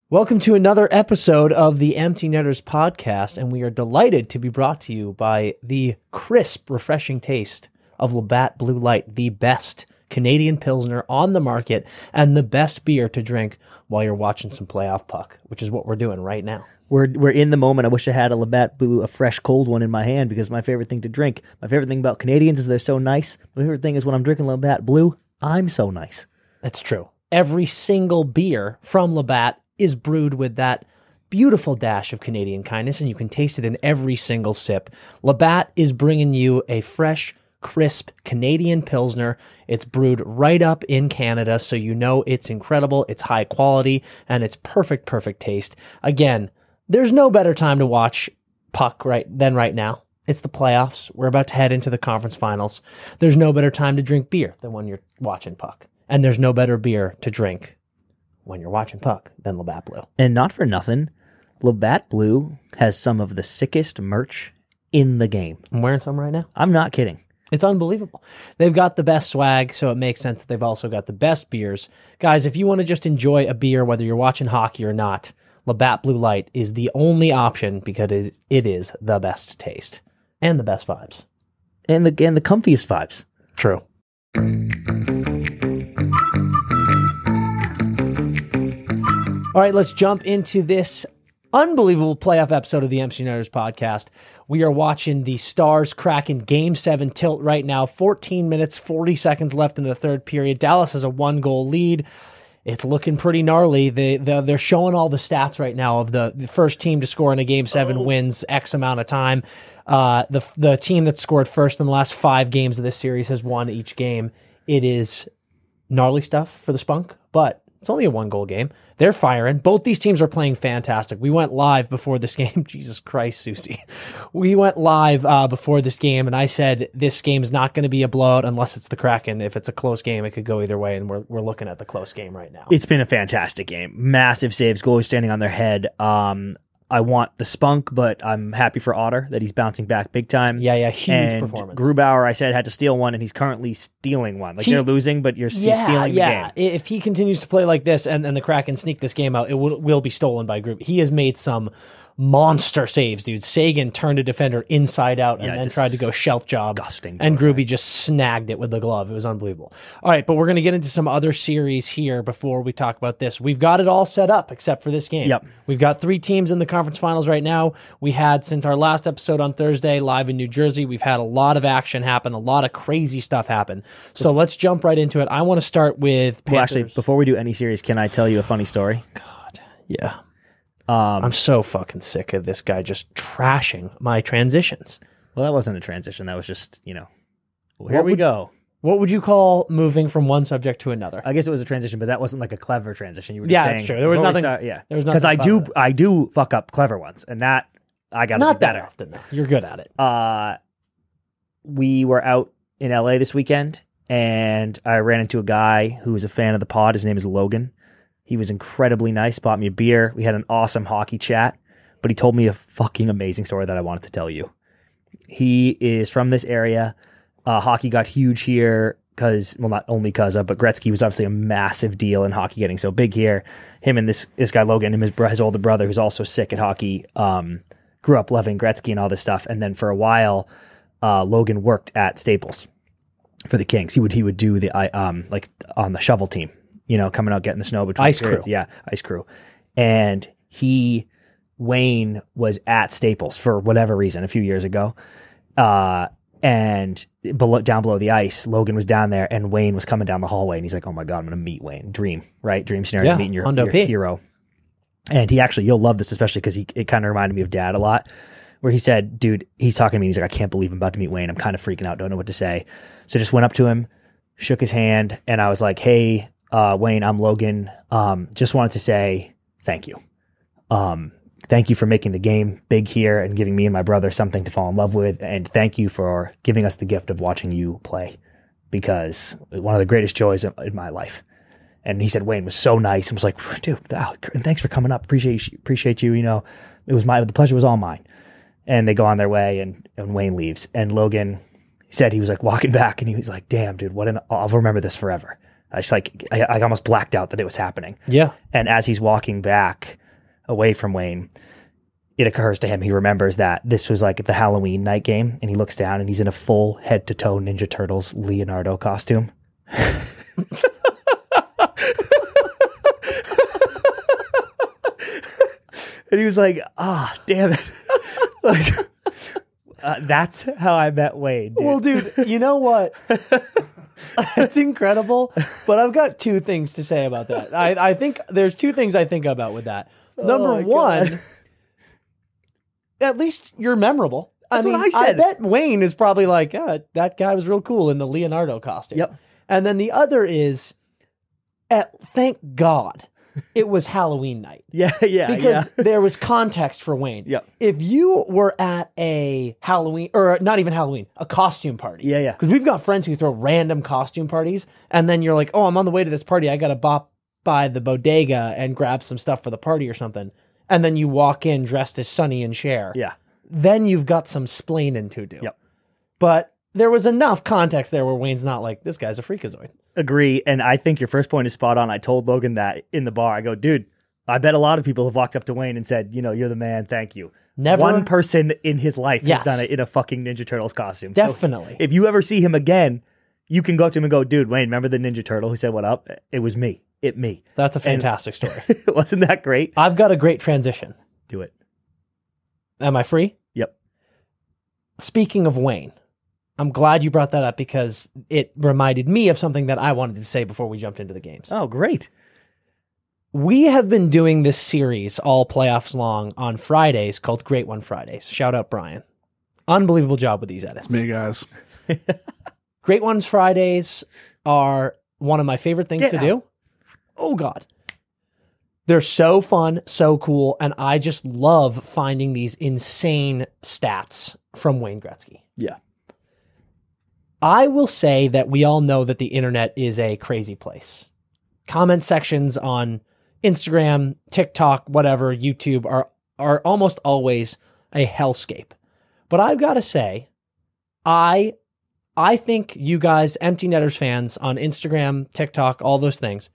Welcome to another episode of the Empty Netters podcast, and we are delighted to be brought to you by the crisp, refreshing taste of Labatt Blue Light, the best Canadian Pilsner on the market and the best beer to drink while you're watching some playoff puck, which is what we're doing right now. We're in the moment. I wish I had a Labatt Blue, a fresh cold one in my hand, because my favorite thing to drink. My favorite thing about Canadians is they're so nice. My favorite thing is when I'm drinking Labatt Blue, I'm so nice. That's true. Every single beer from Labatt is brewed with that beautiful dash of Canadian kindness, and you can taste it in every single sip. Labatt is bringing you a fresh, crisp Canadian Pilsner. It's brewed right up in Canada, so you know it's incredible, it's high quality, and it's perfect taste. Again, there's no better time to watch puck than right now. It's the playoffs. We're about to head into the conference finals. There's no better time to drink beer than when you're watching puck. And there's no better beer to drink when you're watching puck than Labatt Blue. And not for nothing, Labatt Blue has some of the sickest merch in the game. I'm wearing some right now. I'm not kidding. It's unbelievable. They've got the best swag, so it makes sense that they've also got the best beers. Guys, if you want to just enjoy a beer, whether you're watching hockey or not, Labatt Blue Light is the only option because it is the best taste and the best vibes. And the comfiest vibes. True. All right, let's jump into this unbelievable playoff episode of the Empty Netters podcast. We are watching the Stars Kraken Game 7 tilt right now. 14 minutes, 40 seconds left in the third period. Dallas has a 1-goal lead. It's looking pretty gnarly. They're showing all the stats right now of the first team to score in a Game 7 wins X amount of time. The team that scored first in the last 5 games of this series has won each game. It is gnarly stuff for the Spunk, but it's only a 1-goal game. They're firing. Both these teams are playing fantastic. We went live before this game. Jesus Christ, Susie. We went live before this game, and I said this game is not going to be a blowout unless it's the Kraken. If it's a close game, it could go either way, and we're looking at the close game right now. It's been a fantastic game. Massive saves, goalies standing on their head. I want the Spunk, but I'm happy for Otter that he's bouncing back big time. Yeah, huge and performance. Grubauer, I said, had to steal one, and he's currently stealing one. They're losing, but he's stealing the game. If he continues to play like this and the Kraken sneak this game out, it will be stolen by Grub. He has made some monster saves, dude. Sagan turned a defender inside out and then tried to go shelf job. And Gruby just snagged it with the glove. It was unbelievable. All right, but we're going to get into some other series here before we talk about this. We've got it all set up except for this game. Yep. We've got 3 teams in the conference finals right now. We had, since our last episode on Thursday, live in New Jersey, we've had a lot of action happen, a lot of crazy stuff happen. So let's jump right into it. I want to start with Panthers. Well, actually, before we do any series, can I tell you a funny story? God, yeah. I'm so fucking sick of this guy just trashing my transitions. Well, that wasn't a transition. That was just, here we go. What would you call moving from one subject to another? I guess it was a transition, but that wasn't like a clever transition. You were just saying, that's true. There was nothing. There was nothing. Because I do fuck up clever ones, and that I got to be better. Not that often, though. You're good at it. We were out in LA this weekend, and I ran into a guy who was a fan of the pod. His name is Logan. He was incredibly nice, bought me a beer. We had an awesome hockey chat, but he told me a fucking amazing story that I wanted to tell you. He is from this area. Hockey got huge here because, well, not only because of, but Gretzky was obviously a massive deal in hockey getting so big here. Him and this guy Logan, his older brother, who's also sick at hockey, grew up loving Gretzky and all this stuff. And then for a while, Logan worked at Staples for the Kings. He would do the like on the shovel team. Coming out, getting the snow between ice periods. crew. Yeah, ice crew. And Wayne was at Staples for whatever reason a few years ago. And down below the ice, Logan was down there and Wayne was coming down the hallway and he's like, oh my God, I'm going to meet Wayne. Dream scenario, meeting your hero. And you'll love this, especially because it kind of reminded me of Dad a lot, where he said, dude, he's talking to me. He's like, I can't believe I'm about to meet Wayne. I'm kind of freaking out. Don't know what to say. So just went up to him, shook his hand. And I was like, hey, Wayne, I'm Logan. Just wanted to say thank you. Thank you for making the game big here and giving me and my brother something to fall in love with. And thank you for giving us the gift of watching you play, because one of the greatest joys in my life. And he said Wayne was so nice and was like, dude, and thanks for coming up. Appreciate you. The pleasure was all mine. And they go on their way and Wayne leaves. And Logan said he was like walking back and he was like, damn, dude, I'll remember this forever. I almost blacked out that it was happening. Yeah. And as he's walking back away from Wayne, it occurs to him, he remembers that this was like the Halloween night game, and he looks down and he's in a full head-to-toe Ninja Turtles Leonardo costume. And he was like, damn it. Like, that's how I met Wayne, dude. Well, dude, you know what? It's incredible, but I've got two things to say about that. I think there's two things I think about with that. Number one, God. At least you're memorable. That's what I said. I bet Wayne is probably like, that guy was real cool in the Leonardo costume. Yep. And then the other is, thank God it was Halloween night. Yeah. Because there was context for Wayne. Yep. If you were at a Halloween, or not even Halloween, a costume party. Yeah. Because we've got friends who throw random costume parties, and then you're like, oh, I'm on the way to this party. I got to bop by the bodega and grab some stuff for the party or something. And then you walk in dressed as Sonny and Cher. Yeah. Then you've got some splaining to do. Yep. But there was enough context there where Wayne's not like, this guy's a freakazoid. Agree. And I think your first point is spot on. I told Logan that in the bar. I go, dude, I bet a lot of people have walked up to Wayne and said, you're the man. Thank you. Never. One person in his life Yes. has done it in a fucking Ninja Turtles costume. Definitely. So if you ever see him again, you can go up to him and go, dude, Wayne, remember the Ninja Turtle who said, what up? It was me. Me. That's a fantastic story. Wasn't that great? I've got a great transition. Do it. Am I free? Yep. Speaking of Wayne, I'm glad you brought that up because it reminded me of something that I wanted to say before we jumped into the games. Oh, great. We have been doing this series all playoffs long on Fridays called Great One Fridays. Shout out Brian. Unbelievable job with these edits. It's me, guys. Great Ones Fridays are one of my favorite things to do. Oh, God. They're so fun, so cool, and I just love finding these insane stats from Wayne Gretzky. Yeah. I will say that we all know that the internet is a crazy place. Comment sections on Instagram, TikTok, whatever, YouTube are almost always a hellscape. But I've got to say, I think you guys, Empty Netters fans on Instagram, TikTok, all those things,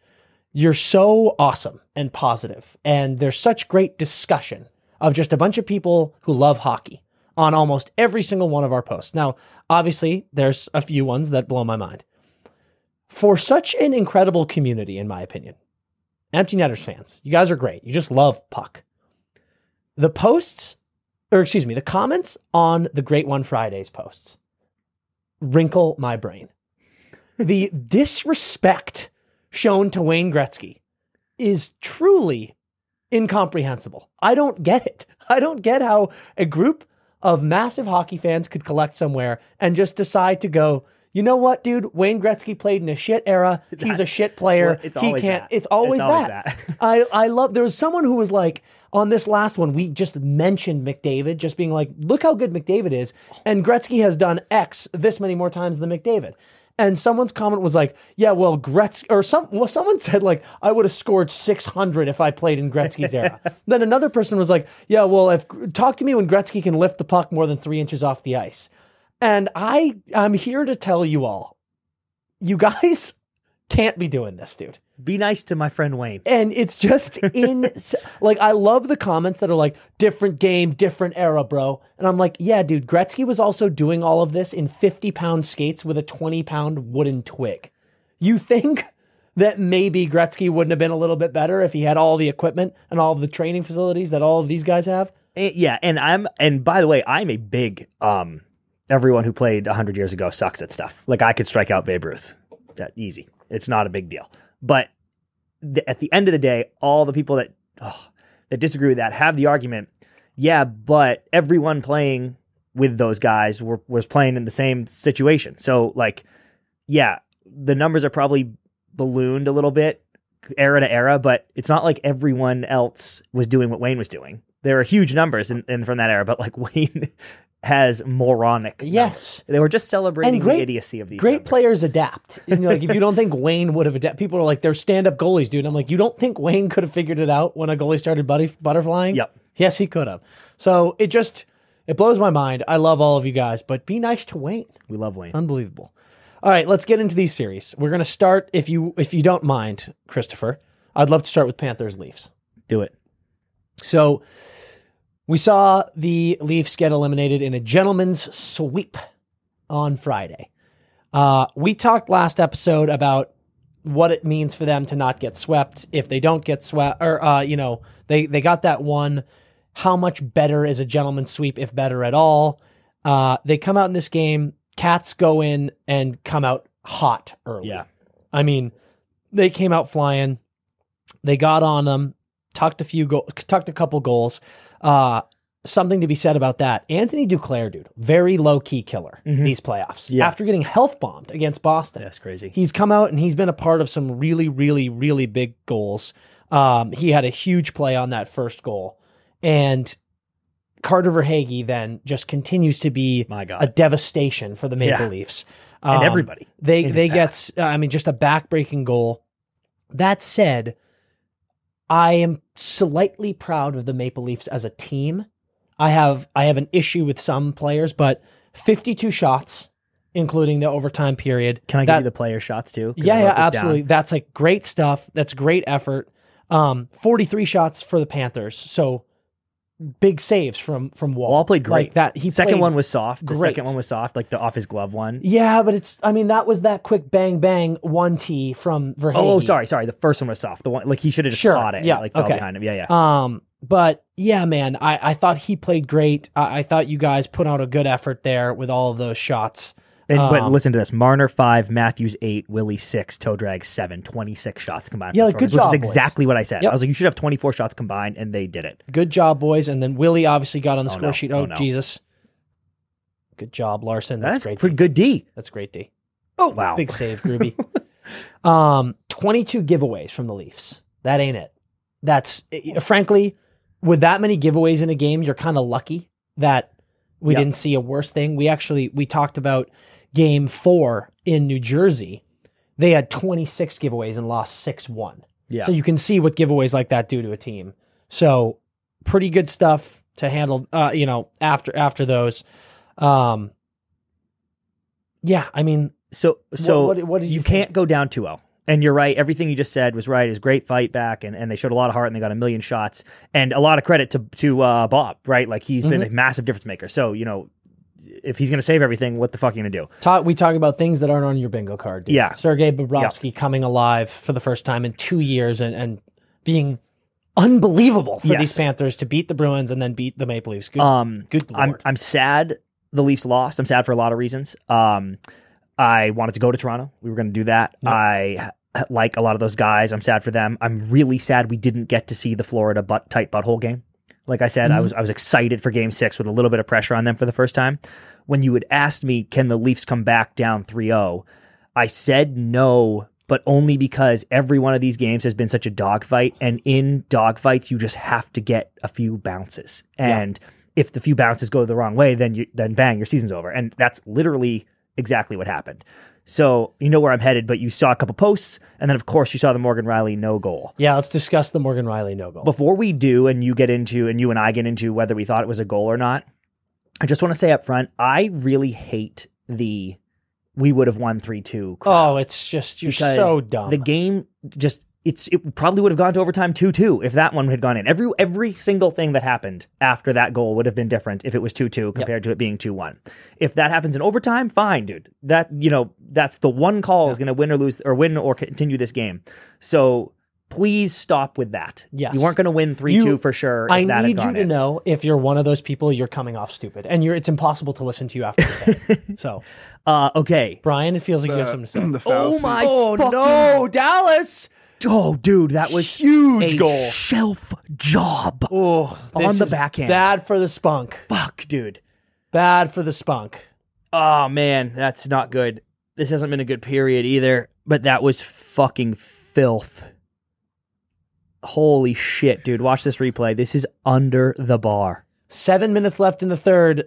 you're so awesome and positive, and there's such great discussion of just a bunch of people who love hockey on almost every single one of our posts. Now, obviously, there's a few ones that blow my mind. For such an incredible community, in my opinion, Empty Netters fans, you guys are great. You just love puck. The comments on the Great One Fridays posts wrinkle my brain. The disrespect shown to Wayne Gretzky is truly incomprehensible. I don't get it. I don't get how a group of massive hockey fans could collect somewhere and just decide to go, you know what, dude? Wayne Gretzky played in a shit era. He's a shit player. It's always that. It's always that. I love, there was someone who was like, on this last one, we just mentioned McDavid, just being like, look how good McDavid is. And Gretzky has done X this many more times than McDavid. And someone's comment was like, yeah, well, Gretzky, or someone said like, I would have scored 600 if I played in Gretzky's era. Then another person was like, yeah, well, talk to me when Gretzky can lift the puck more than 3 inches off the ice. And I'm here to tell you all, you guys can't be doing this, dude. Be nice to my friend Wayne. And it's just like, I love the comments that are like, different game, different era, bro. And I'm like, yeah, dude, Gretzky was also doing all of this in 50-pound skates with a 20-pound wooden twig. You think that maybe Gretzky wouldn't have been a little bit better if he had all the equipment and all of the training facilities that all of these guys have? Yeah, and by the way, I'm a big, everyone who played 100 years ago sucks at stuff. Like, I could strike out Babe Ruth. That easy. It's not a big deal. But at the end of the day, all the people that disagree with that have the argument, yeah, but everyone playing with those guys was playing in the same situation. So, like, yeah, the numbers are probably ballooned a little bit era to era, but it's not like everyone else was doing what Wayne was doing. There are huge numbers in from that era, but like Wayne has moronic numbers. They were just celebrating the idiocy of these great numbers. Players adapt. You know, like, if you don't think Wayne would have adapted, people are like, they're stand-up goalies, dude. I'm like, you don't think Wayne could have figured it out when a goalie started butterflying? Yep. Yes, he could have. So it blows my mind. I love all of you guys, but be nice to Wayne. We love Wayne. It's unbelievable. All right, let's get into these series. We're going to start, if you don't mind, Christopher, I'd love to start with Panthers Leafs. Do it. So we saw the Leafs get eliminated in a gentleman's sweep on Friday. We talked last episode about what it means for them to not get swept if they don't get swept, or, they got that one. How much better is a gentleman's sweep, if better at all? They come out in this game. Cats go in and come out hot early. Yeah. I mean, they came out flying. They got on them, tucked a couple goals. Something to be said about that. Anthony Duclair, dude, very low-key killer these playoffs. Yeah. After getting health bombed against Boston. That's crazy. He's come out and he's been a part of some really, really, really big goals. He had a huge play on that first goal. And Carter Verhaeghe then just continues to be a devastation for the Maple Leafs. And everybody. They get, just a back-breaking goal. That said, I am slightly proud of the Maple Leafs as a team. I have an issue with some players, but 52 shots, including the overtime period. Can I give you the player shots too? Yeah, absolutely. That's like great stuff. That's great effort. 43 shots for the Panthers. So big saves from Wall. Wall played great. Like that. Second one was soft. The second one was soft, like the off his glove one. Yeah, but that was that quick bang bang 1T from Verhaeghe. Oh, sorry. The first one was soft. The one like he should have just caught it. Yeah, fell behind him. Yeah. But yeah, man, I thought he played great. I thought you guys put out a good effort there with all of those shots. But listen to this. Marner 5, Matthews 8, Willie 6, toe drag 7, 26 shots combined. Yeah, good job, which is exactly what I said. Yep. I was like, you should have 24 shots combined, and they did it. Good job, boys. And then Willie obviously got on the score sheet. No. Jesus. Good job, Larson. That's great. Pretty good D. That's great D. Oh, wow. Big save, Groovy. 22 giveaways from the Leafs. That ain't it. That's, frankly, with that many giveaways in a game, you're kind of lucky that we didn't see a worse thing. We talked about Game 4 in New Jersey. They had 26 giveaways and lost 6-1. Yeah. So you can see what giveaways like that do to a team. So pretty good stuff to handle, after those. Yeah, I mean, so what did you can't go down 2-0. And you're right. Everything you just said was right. It's great fight back, and they showed a lot of heart, and they got a million shots. And a lot of credit to Bob, right? Like, he's been a massive difference maker. So, if he's going to save everything, what the fuck are you going to do? We talk about things that aren't on your bingo card, dude. Yeah. Sergei Bobrovsky coming alive for the first time in 2 years and being unbelievable for these Panthers to beat the Bruins and then beat the Maple Leafs. Good Lord. I'm sad the Leafs lost. I'm sad for a lot of reasons. I wanted to go to Toronto. We were going to do that. Yep. I like a lot of those guys. I'm sad for them. I'm really sad we didn't get to see the Florida tight butthole game. Like I said, I was excited for Game 6 with a little bit of pressure on them for the first time. When you had asked me, can the Leafs come back down 3-0? I said no, but only because every one of these games has been such a dogfight. And in dogfights, you just have to get a few bounces. And if the few bounces go the wrong way, then bang, your season's over. And that's literally exactly what happened. So you know where I'm headed, but you saw a couple posts, and then of course you saw the Morgan Rielly no goal. Yeah, let's discuss the Morgan Rielly no goal. Before we do, and you and I get into whether we thought it was a goal or not, I just want to say up front, I really hate we would have won 3-2 crap. Oh, it's just, you're so dumb. The game just, it probably would have gone to overtime 2-2 if that one had gone in. Every single thing that happened after that goal would have been different if it was 2-2 compared to it being 2-1. If that happens in overtime, fine, dude. That's the one call is going to win or lose, or win or continue this game. So please stop with that. Yes. You weren't going to win 3-2 for sure. I need you to know, if you're one of those people, you're coming off stupid, and it's impossible to listen to you after the game. So, okay, Brian, it feels like you have something to say. Oh no, Dallas. Oh, dude, that was huge goal. Shelf job on the backhand. Bad for the Spunk. Fuck, dude. Bad for the Spunk. Oh, man, that's not good. This hasn't been a good period either, but that was fucking filth. Holy shit, dude. Watch this replay. This is under the bar. 7 minutes left in the third.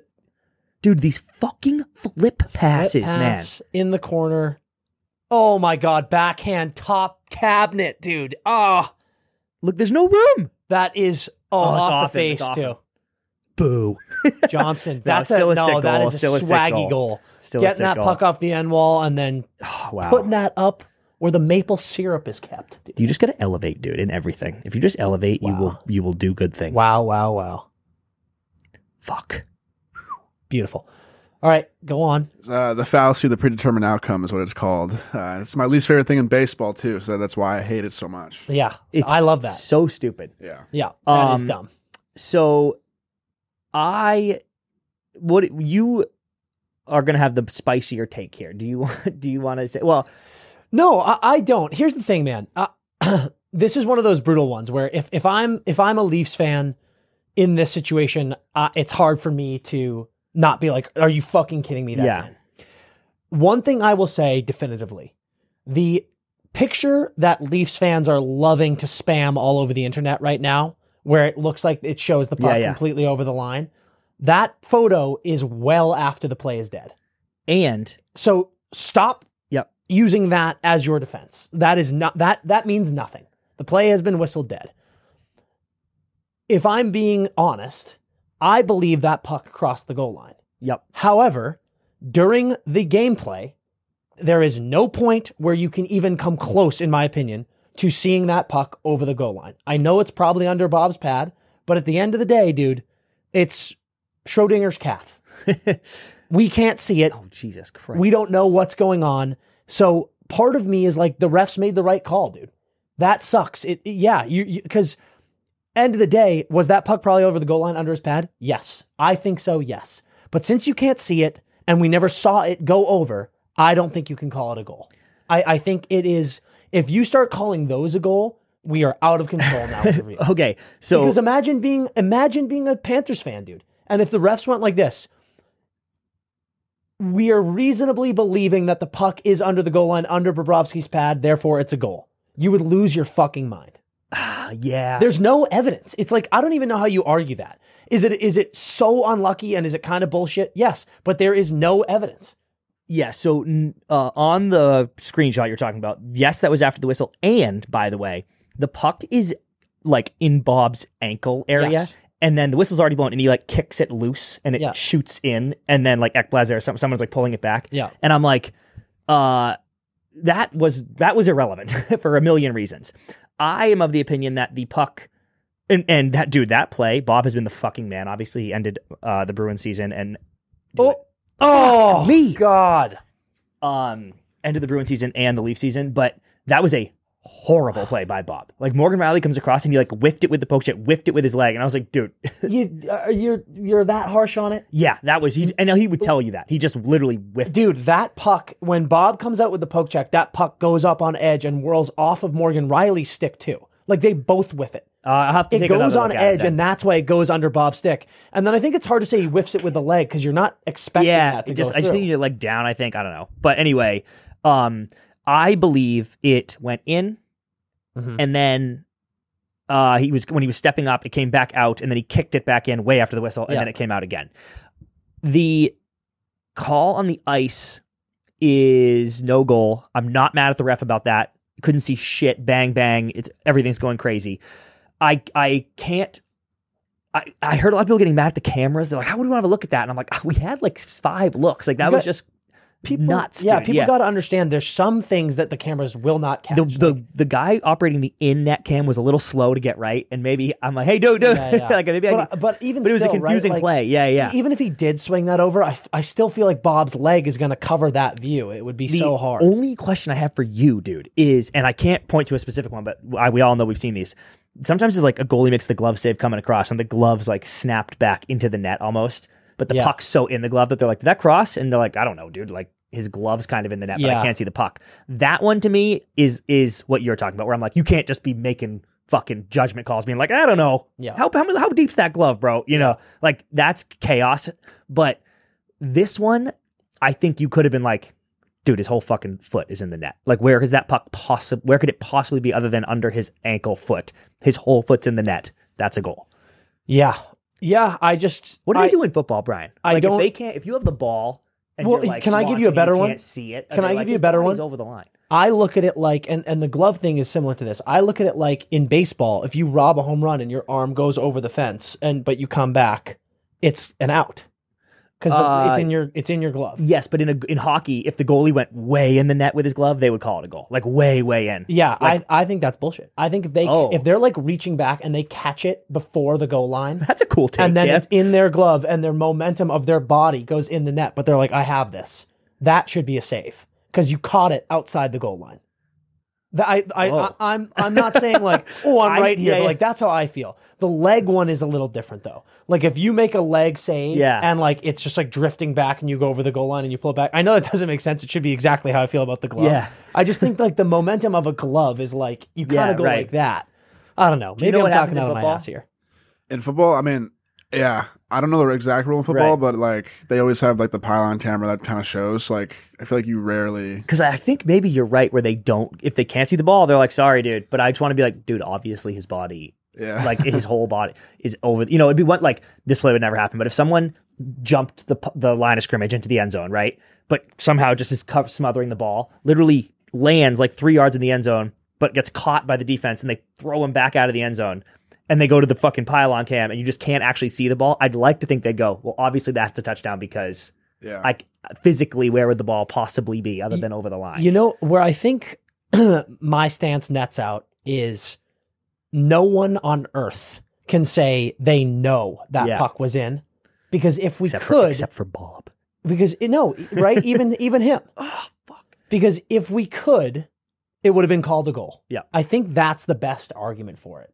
Dude, these fucking flip passes, man. In the corner. Oh my God, backhand top cabinet, dude. Oh, look, there's no room. That is off the face too. Boo. Johnston. That is a swaggy goal. Getting that puck off the end wall and then putting that up where the maple syrup is kept. Dude. You just got to elevate, dude, in everything. If you just elevate, you will do good things. Wow. Fuck. Beautiful. All right, go on. The fallacy of the predetermined outcome is what it's called. It's my least favorite thing in baseball, too, so that's why I hate it so much. Yeah, I love that. So stupid. Yeah, that is dumb. So, you are going to have the spicier take here. Do you want to say, well... No, I don't. Here's the thing, man. This is one of those brutal ones where if I'm a Leafs fan in this situation, it's hard for me to not be like, are you fucking kidding me? That's it. One thing I will say definitively, the picture that Leafs fans are loving to spam all over the internet right now, where it looks like it shows the puck completely over the line, that photo is well after the play is dead. And so stop using that as your defense. That is not that means nothing. The play has been whistled dead. If I'm being honest, I believe that puck crossed the goal line. Yep. However, during the gameplay, there is no point where you can even come close, in my opinion, to seeing that puck over the goal line. I know it's probably under Bob's pad, but at the end of the day, dude, it's Schrodinger's cat. We can't see it. Oh, Jesus Christ. We don't know what's going on. So part of me is like, the refs made the right call, dude. That sucks. Because end of the day, was that puck probably over the goal line under his pad? Yes. I think so, yes. But since you can't see it and we never saw it go over, I don't think you can call it a goal. I think it is, if you start calling those a goal, we are out of control now. Okay, so... Because imagine being a Panthers fan, dude. And if the refs went like this, we are reasonably believing that the puck is under the goal line, under Bobrovsky's pad, therefore it's a goal. You would lose your fucking mind. Yeah. There's no evidence. It's like, I don't even know how you argue that. Is it so unlucky and is it kind of bullshit? Yes, but there is no evidence. Yeah, so on the screenshot you're talking about, yes, that was after the whistle. And, by the way, the puck is like in Bob's ankle area. Yes. And then the whistle's already blown, and he like kicks it loose, and it shoots in, and then like Ekblad there, someone's like pulling it back. Yeah, and I'm like, that was irrelevant for a million reasons. I am of the opinion that the puck, and that play, Bob has been the fucking man. Obviously, he ended the Bruins season, and me God, ended the Bruins season and the Leaf season, but that was a horrible play by Bob. Like Morgan Riley comes across and he like whiffed it with the poke check, whiffed it with his leg, and I was like, dude, you're that harsh on it? Yeah, that was he. I know he would tell you that. He just literally whiffed. Dude, that puck, when Bob comes out with the poke check, that puck goes up on edge and whirls off of Morgan Riley's stick too. Like they both whiff it. I'll have to it take goes on edge, and that's why it goes under Bob's stick. And then I think it's hard to say he whiffs it with the leg because you're not expecting that to go through. I just think you leg down. I think, I don't know, but anyway, I believe it went in. Mm-hmm. And then when he was stepping up, it came back out, and then he kicked it back in way after the whistle, and then it came out again. The call on the ice is no goal. I'm not mad at the ref about that. Couldn't see shit. Bang, bang. Everything's going crazy. I can't. I heard a lot of people getting mad at the cameras. They're like, how would we want to have a look at that? And I'm like, we had like 5 looks. Like that was just... nuts. Yeah, people got to understand there's some things that the cameras will not catch. The guy operating the in-net cam was a little slow to get right, and maybe I'm like, hey, dude. Like, maybe but it was a confusing play. Yeah. Even if he did swing that over, I still feel like Bob's leg is going to cover that view. It would be so hard. The only question I have for you, dude, is, and I can't point to a specific one, but we all know we've seen these. Sometimes it's like a goalie makes the glove save coming across, and the glove's like snapped back into the net almost. But the puck's so in the glove that they're like, did that cross? And they're like, I don't know, dude. Like, his glove's kind of in the net, but I can't see the puck. That one to me is what you're talking about, where I'm like, you can't just be making fucking judgment calls, being like, I don't know. Yeah. How deep's that glove, bro? You know, like that's chaos. But this one, I think you could have been like, dude, his whole fucking foot is in the net. Like, where is that puck where could it possibly be other than under his ankle foot? His whole foot's in the net. That's a goal. Yeah. Yeah. What do they do in football, Brian? Like, if you have the ball, and like, can I give you a better one? Can't see it. Can I give you a better one? Over the line. I look at it like, and the glove thing is similar to this. I look at it like in baseball, if you rob a home run and your arm goes over the fence, but you come back, it's an out. Because it's in your glove. Yes, but in hockey, if the goalie went way in the net with his glove, they would call it a goal, like way in. Yeah, like, I think that's bullshit. I think if they're like reaching back and they catch it before the goal line, that's a cool take. And then it's in their glove and their momentum of their body goes in the net, but they're like, I have this. That should be a save because you caught it outside the goal line. I'm not saying like, oh, I'm right here, but like that's how I feel. The leg one is a little different though. Like if you make a leg save and like it's just like drifting back and you go over the goal line and you pull it back. I know that doesn't make sense. It should be exactly how I feel about the glove. Yeah. I just think like the momentum of a glove is like you kind of go like that. I don't know. Maybe I'm talking out of my ass here. In football, I mean, yeah, I don't know the exact rule in football, but like they always have like the pylon camera that kind of shows. Like I feel like you rarely, because I think maybe you're right where they don't. If they can't see the ball, they're like, "Sorry, dude," but I just want to be like, "Dude, obviously his body, like his whole body is over." It'd be one like this play would never happen. But if someone jumped the line of scrimmage into the end zone, right, but somehow just is smothering the ball, literally lands like 3 yards in the end zone, but gets caught by the defense, and they throw him back out of the end zone. And they go to the fucking pylon cam and you just can't actually see the ball. I'd like to think they'd go, well, obviously that's a touchdown because physically where would the ball possibly be other than over the line? You know, where I think my stance nets out is no one on earth can say they know that puck was in. Because if we except for Bob. Because, right? even him. Oh, fuck. Because if we could, it would have been called a goal. Yeah. I think that's the best argument for it.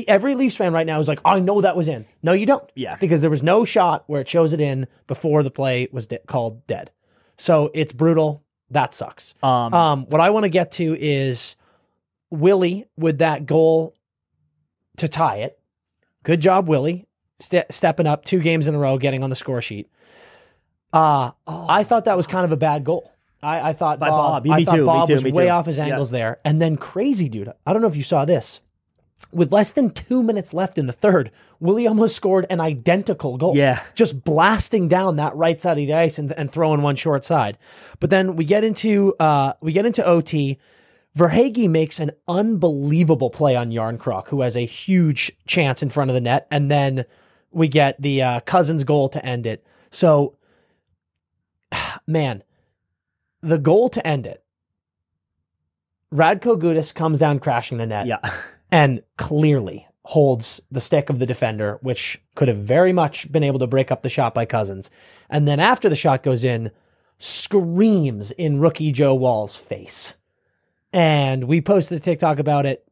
Every Leafs fan right now is like, I know that was in. No, you don't. Yeah. Because there was no shot where it shows it in before the play was called dead. So it's brutal. That sucks. What I want to get to is Willie with that goal to tie it. Good job, Willie. Stepping up 2 games in a row, getting on the score sheet. I thought that was kind of a bad goal. I thought Bob was way off his angles there. And then crazy, dude. I don't know if you saw this. With less than 2 minutes left in the third, Willie almost scored an identical goal. Yeah. Just blasting down that right side of the ice and throwing one short side. But then we get into OT. Verhaeghe makes an unbelievable play on Yarncroc, who has a huge chance in front of the net. And then we get the Cousins goal to end it. So, man, the goal to end it. Radko Gudas comes down crashing the net. Yeah. And clearly holds the stick of the defender, which could have very much been able to break up the shot by Cousins. And then after the shot goes in, screams in rookie Joe Wall's face. And we posted a TikTok about it.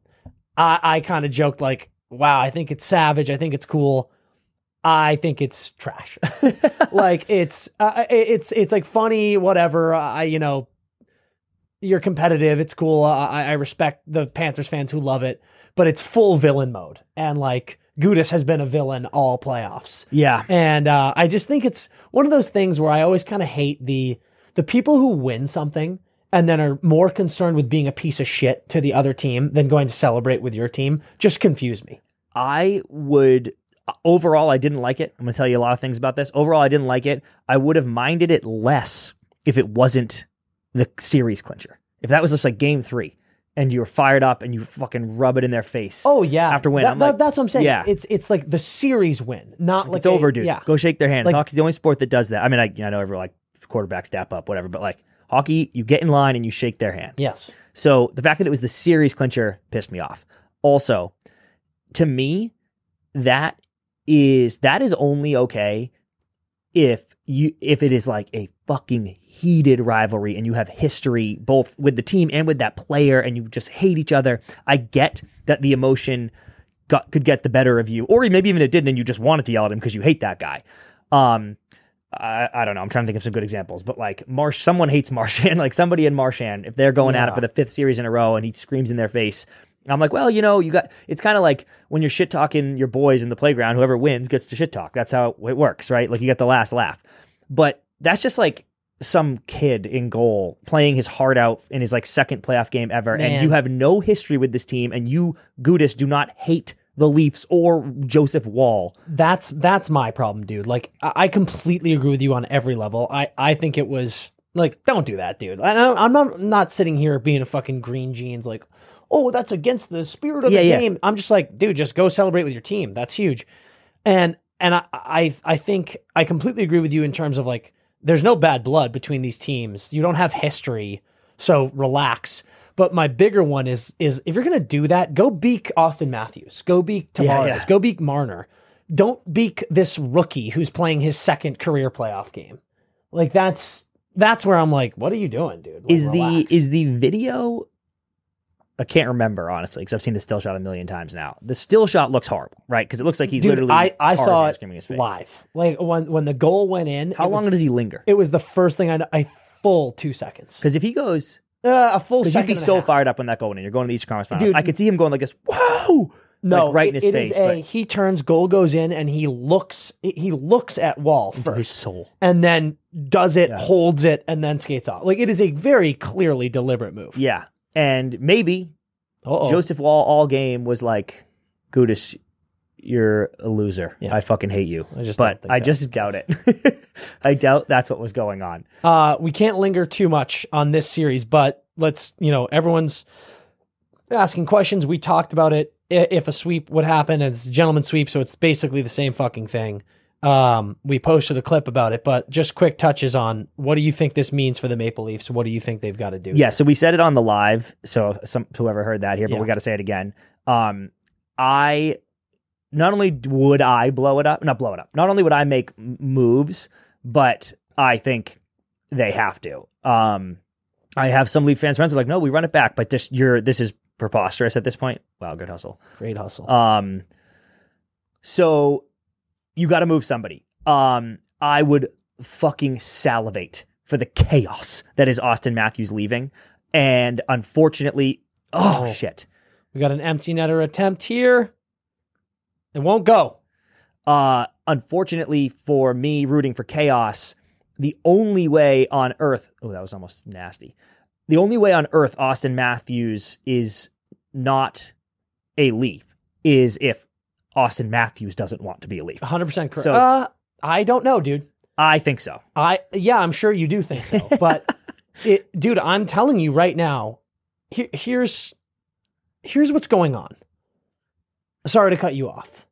I kind of joked like, wow, I think it's savage. I think it's cool. I think it's trash. Like it's like funny, whatever. You're competitive. It's cool. I respect the Panthers fans who love it, but it's full villain mode. And like Gudas has been a villain all playoffs. Yeah. And I just think it's one of those things where I always kind of hate the people who win something and then are more concerned with being a piece of shit to the other team than going to celebrate with your team. Just confuse me. Overall, I didn't like it. I'm going to tell you a lot of things about this. Overall, I didn't like it. I would have minded it less if it wasn't the series clincher. If that was just like game 3 and you were fired up and you fucking rub it in their face. Oh yeah. After win. That's what I'm saying. Yeah. It's like the series win, not like it's over, dude. Yeah. Go shake their hand. Like, hockey's the only sport that does that. I mean, I know everyone like quarterbacks step up, whatever, but like hockey, you get in line and you shake their hand. Yes. So the fact that it was the series clincher pissed me off. Also, to me, that is only okay if it is like a fucking heated rivalry and you have history both with the team and with that player and you just hate each other. I get that the emotion could get the better of you, or maybe even it didn't and you just wanted to yell at him because you hate that guy. I don't know. I'm trying to think of some good examples, but like someone hates Marchand, like somebody in Marchand, if they're going at it for the 5th series in a row and he screams in their face, I'm like, well, it's kind of like when you're shit talking your boys in the playground, whoever wins gets to shit talk. That's how it works, right? Like you get the last laugh. But that's just like some kid in goal playing his heart out in his like 2nd playoff game ever. Man. And you have no history with this team and you, Gudas, do not hate the Leafs or Joseph Wall. That's my problem, dude. Like I completely agree with you on every level. I think it was like, don't do that, dude. I'm not sitting here being a fucking green jeans like, oh, that's against the spirit of the game. I'm just like, dude, just go celebrate with your team. That's huge. And And I think I completely agree with you in terms of like, there's no bad blood between these teams. You don't have history, so relax. But my bigger one is if you're going to do that, go beak Austin Matthews. Go beak Tavares. Go beak Marner. Don't beak this rookie who's playing his second career playoff game. Like that's where I'm like, what are you doing, dude? Like, is the video? I can't remember honestly because I've seen the still shot a million times now. The still shot looks horrible, right? Because it looks like he's literally. I saw it his face. Live, like when the goal went in. How long does he linger? It was the first thing I full 2 seconds. Because if he goes a full second, you'd be so fired up when that goal went in. You're going to the Eastern Conference Finals. I could see him going like this. Whoa! No, like right in his face. He turns, goal goes in, and he looks at Wall first. His soul. And then does it, holds it, and then skates off. Like, it is a very clearly deliberate move. Yeah. And maybe Joseph Wall all game was like, Gudis, you're a loser. Yeah. I fucking hate you. I just doubt it. I doubt that's what was going on. We can't linger too much on this series, but let's, everyone's asking questions. We talked about it. If a sweep would happen, it's a gentleman's sweep, so it's basically the same fucking thing. We posted a clip about it, but just quick touches on what do you think this means for the Maple Leafs? What do you think they've got to do? Yeah, so we said it on the live, so whoever heard that here, but we got to say it again. Not only would I not only would I make moves, but I think they have to. I have some Leaf fans friends who are like, no, we run it back, but this is preposterous at this point. Wow, good hustle. Great hustle. So you got to move somebody. I would fucking salivate for the chaos that is Austin Matthews leaving. And unfortunately, shit. We got an empty netter attempt here. It won't go. Unfortunately for me rooting for chaos, the only way on earth, that was almost nasty. The only way on earth Austin Matthews is not a Leaf is if Austin Matthews doesn't want to be a Leaf. 100% correct. So, I don't know, dude. I think so. I'm sure you do think so. But, dude, I'm telling you right now, here's what's going on. Sorry to cut you off.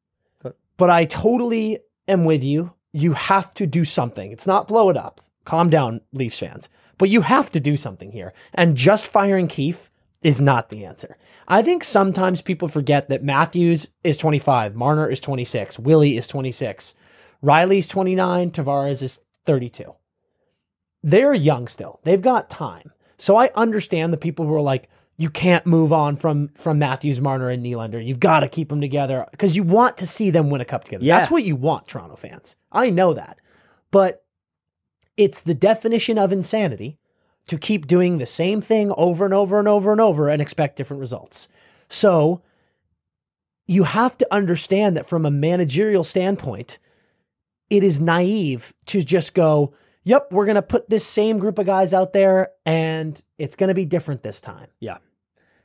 But I totally am with you. You have to do something. It's not blow it up. Calm down, Leafs fans. But you have to do something here. And just firing Keefe is not the answer. I think sometimes people forget that Matthews is 25, Marner is 26, Willie is 26, Riley's 29, Tavares is 32. They're young still. They've got time. So I understand the people who are like, you can't move on from Matthews, Marner, and Nylander. You've got to keep them together because you want to see them win a cup together. Yeah. That's what you want, Toronto fans. I know that. But it's the definition of insanity to keep doing the same thing over and over and over and over and expect different results. So you have to understand that from a managerial standpoint, it is naive to just go, yep, we're going to put this same group of guys out there and it's going to be different this time. Yeah.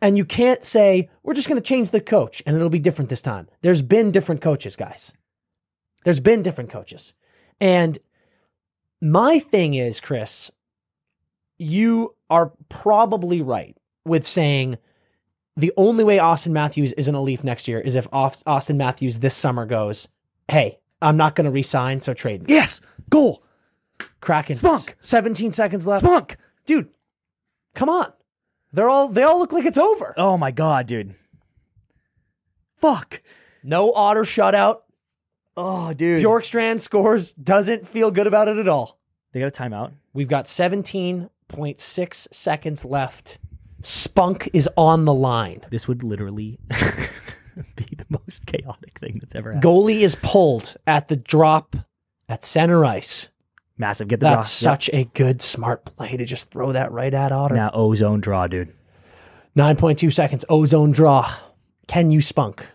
And you can't say, we're just going to change the coach and it'll be different this time. There's been different coaches, guys. There's been different coaches. And my thing is, Chris, you are probably right with saying the only way Austin Matthews isn't a Leaf next year is if Austin Matthews this summer goes, hey, I'm not going to re-sign, so trade me. Yes, goal. Kraken. Spunk. 17 seconds left. Spunk. Dude, come on. They all look like it's over. Oh my God, dude. Fuck. No Otter shutout. Oh, dude. Bjorkstrand scores, doesn't feel good about it at all. They got a timeout. We've got 17.6 seconds left. Spunk is on the line. This would literally be the most chaotic thing that's ever happened. Goalie is pulled at the drop at center ice. Massive. Get the draw. That's such a good, smart play to just throw that right at Otter. Now, ozone draw, dude. 9.2 seconds. Ozone draw. Can you spunk?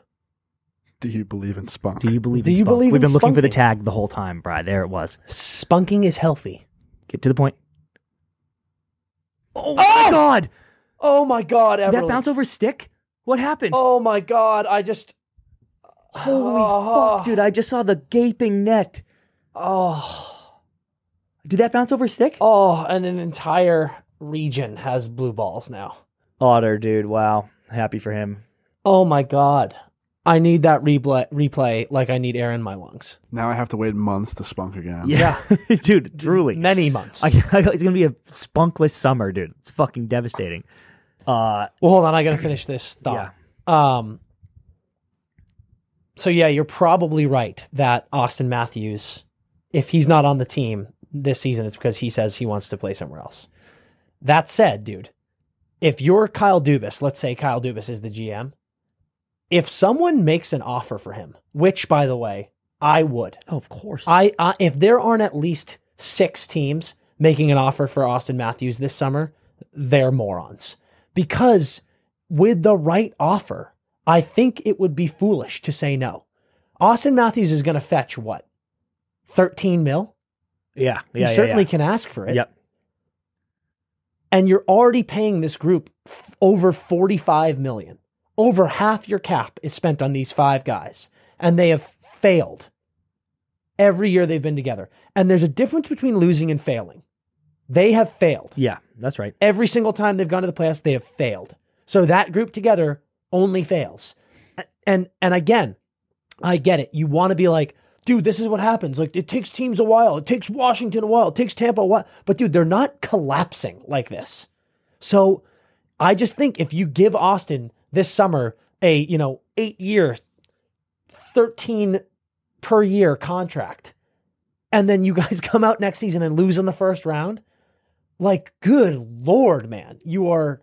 Do you believe in spunk? We've been looking for the tag the whole time, Bri. There it was. Spunking is healthy. Get to the point. Oh my God. Oh my God, Everly. Did that bounce over stick? What happened? Oh my God, Holy fuck, dude. I just saw the gaping net. Oh. Did that bounce over stick? Oh, and an entire region has blue balls now. Otter, dude. Wow. Happy for him. Oh my God. I need that replay like I need air in my lungs. Now I have to wait months to spunk again. Yeah. Dude, truly. Many months. It's going to be a spunkless summer, dude. It's fucking devastating. Well, hold on. I got to finish this thought. Yeah. So, yeah, you're probably right that Austin Matthews, if he's not on the team this season, it's because he says he wants to play somewhere else. That said, dude, if you're Kyle Dubas, let's say Kyle Dubas is the GM, if someone makes an offer for him, which, by the way, I would. Oh, of course. If there aren't at least 6 teams making an offer for Austin Matthews this summer, they're morons. Because with the right offer, I think it would be foolish to say no. Austin Matthews is going to fetch what? 13 mil? Yeah. He certainly can ask for it. Yep. And you're already paying this group over $45 million. Over half your cap is spent on these 5 guys, and they have failed every year they've been together. And there's a difference between losing and failing. They have failed. Yeah, that's right. Every single time they've gone to the playoffs, they have failed. So that group together only fails. And again, I get it. You want to be like, dude, this is what happens. Like, it takes teams a while. It takes Washington a while. It takes Tampa a while. But dude, they're not collapsing like this. So I just think if you give Austin this summer a 8-year, 13 per year contract, and then you guys come out next season and lose in the first round, like, good Lord, man, you're